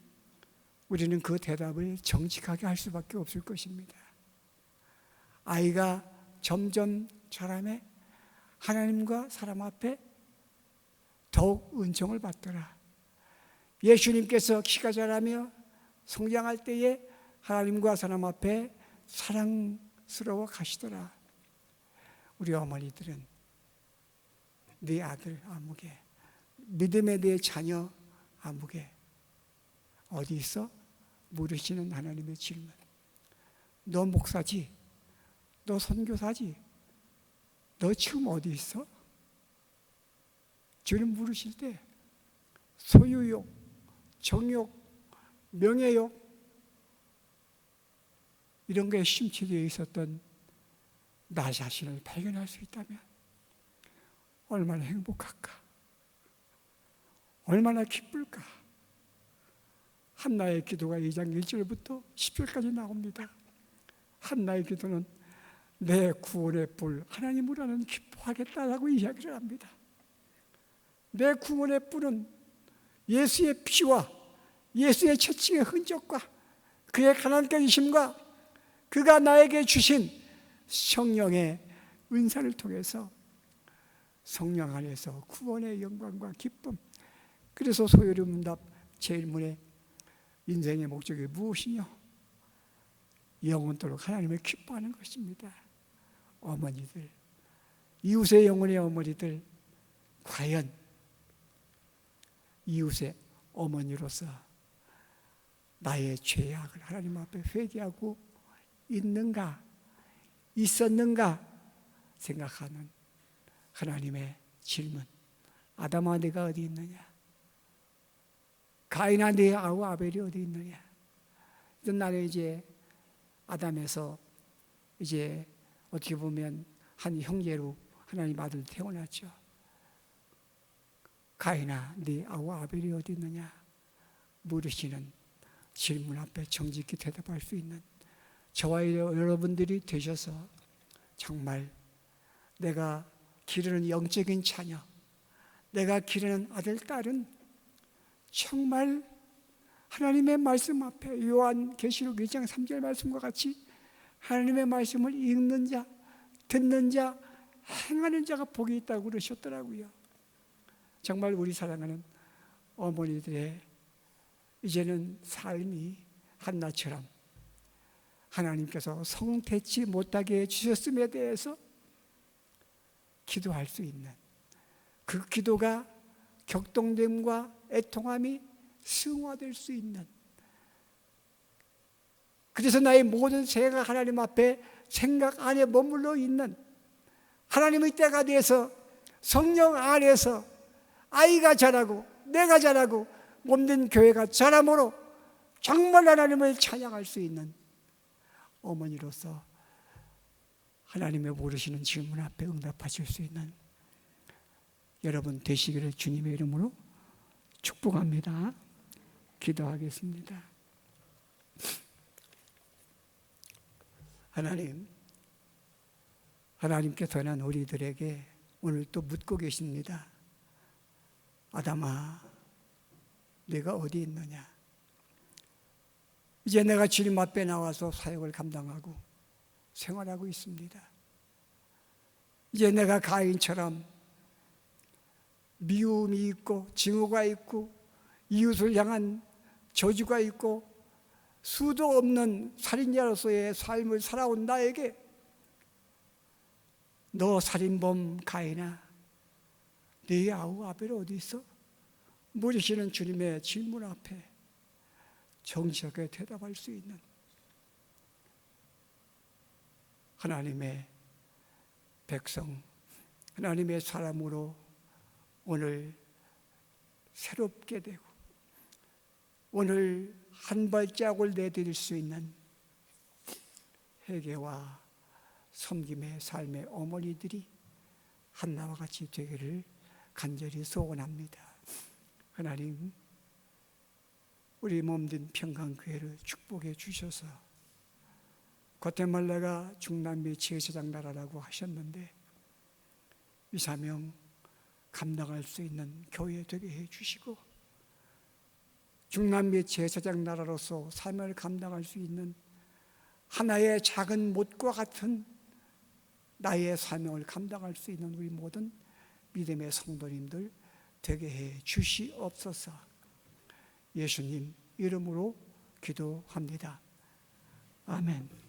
우리는 그 대답을 정직하게 할 수밖에 없을 것입니다. 아이가 점점 자라매 하나님과 사람 앞에 더욱 은총을 받더라. 예수님께서 키가 자라며 성장할 때에 하나님과 사람 앞에 사랑스러워 가시더라. 우리 어머니들은 네 아들 아무개, 믿음의 내 자녀 아무개 어디 있어? 물으시는 하나님의 질문. 너 목사지? 너 선교사지? 너 지금 어디 있어? 주님 물으실 때 소유욕, 정욕, 명예욕 이런 거에 심취되어 있었던 나 자신을 발견할 수 있다면 얼마나 행복할까? 얼마나 기쁠까? 한나의 기도가 2장 1절부터 10절까지 나옵니다. 한나의 기도는 내 구원의 뿔 하나님으로 나는 기뻐하겠다라고 이야기를 합니다. 내 구원의 뿔은 예수의 피와 예수의 채찍의 흔적과 그의 가난케 하심과 그가 나에게 주신 성령의 은사를 통해서 성령 안에서 구원의 영광과 기쁨. 그래서 소요리 문답 제1문에 인생의 목적이 무엇이냐? 영원토록 하나님을 기뻐하는 것입니다. 어머니들, 이웃의 영혼의 어머니들, 과연 이웃의 어머니로서 나의 죄악을 하나님 앞에 회개하고 있는가, 있었는가 생각하는 하나님의 질문. 아담아 네가 어디 있느냐? 가인아 네 아우 아벨이 어디 있느냐? 나는 이제 아담에서 이제 어떻게 보면 한 형제로 하나님 아들 태어났죠. 가인아 네 아우 아벨이 어디 있느냐? 물으시는 질문 앞에 정직히 대답할 수 있는 저와 여러분들이 되셔서 정말 내가 기르는 영적인 자녀, 내가 기르는 아들, 딸은 정말 하나님의 말씀 앞에 요한계시록 1장 3절 말씀과 같이 하나님의 말씀을 읽는 자, 듣는 자, 행하는 자가 복이 있다고 그러셨더라고요. 정말 우리 사랑하는 어머니들의 이제는 삶이 한나처럼 하나님께서 성대치 못하게 해주셨음에 대해서 기도할 수 있는 그 기도가 격동됨과 애통함이 승화될 수 있는, 그래서 나의 모든 생각 하나님 앞에 생각 안에 머물러 있는 하나님의 때가 돼서 성령 안에서 아이가 자라고 내가 자라고 몸된 교회가 자라므로 정말 하나님을 찬양할 수 있는 어머니로서 하나님의 모르시는 질문 앞에 응답하실 수 있는 여러분 되시기를 주님의 이름으로 축복합니다. 기도하겠습니다. 하나님께서는 우리들에게 오늘 또 묻고 계십니다. 아담아, 네가 어디 있느냐? 이제 내가 주님 앞에 나와서 사역을 감당하고 생활하고 있습니다. 이제 내가 가인처럼 미움이 있고 증오가 있고 이웃을 향한 저주가 있고 수도 없는 살인자로서의 삶을 살아온 나에게 너 살인범 가인아, 네 아우 아벨 어디 있어? 물으시는 주님의 질문 앞에 정직하게 대답할 수 있는 하나님의 백성, 하나님의 사람으로 오늘 새롭게 되고 오늘 한 발자국을 내디딜 수 있는 회개와 섬김의 삶의 어머니들이 한나와 같이 되기를 간절히 소원합니다. 하나님, 우리 몸든 평강교회를 축복해 주셔서 과테말라가 중남미 제사장 나라라고 하셨는데 이 사명 감당할 수 있는 교회 되게 해 주시고 중남미 제사장 나라로서 사명을 감당할 수 있는 하나의 작은 못과 같은 나의 사명을 감당할 수 있는 우리 모든 믿음의 성도님들 되게 해 주시옵소서. 예수님 이름으로 기도합니다. 아멘.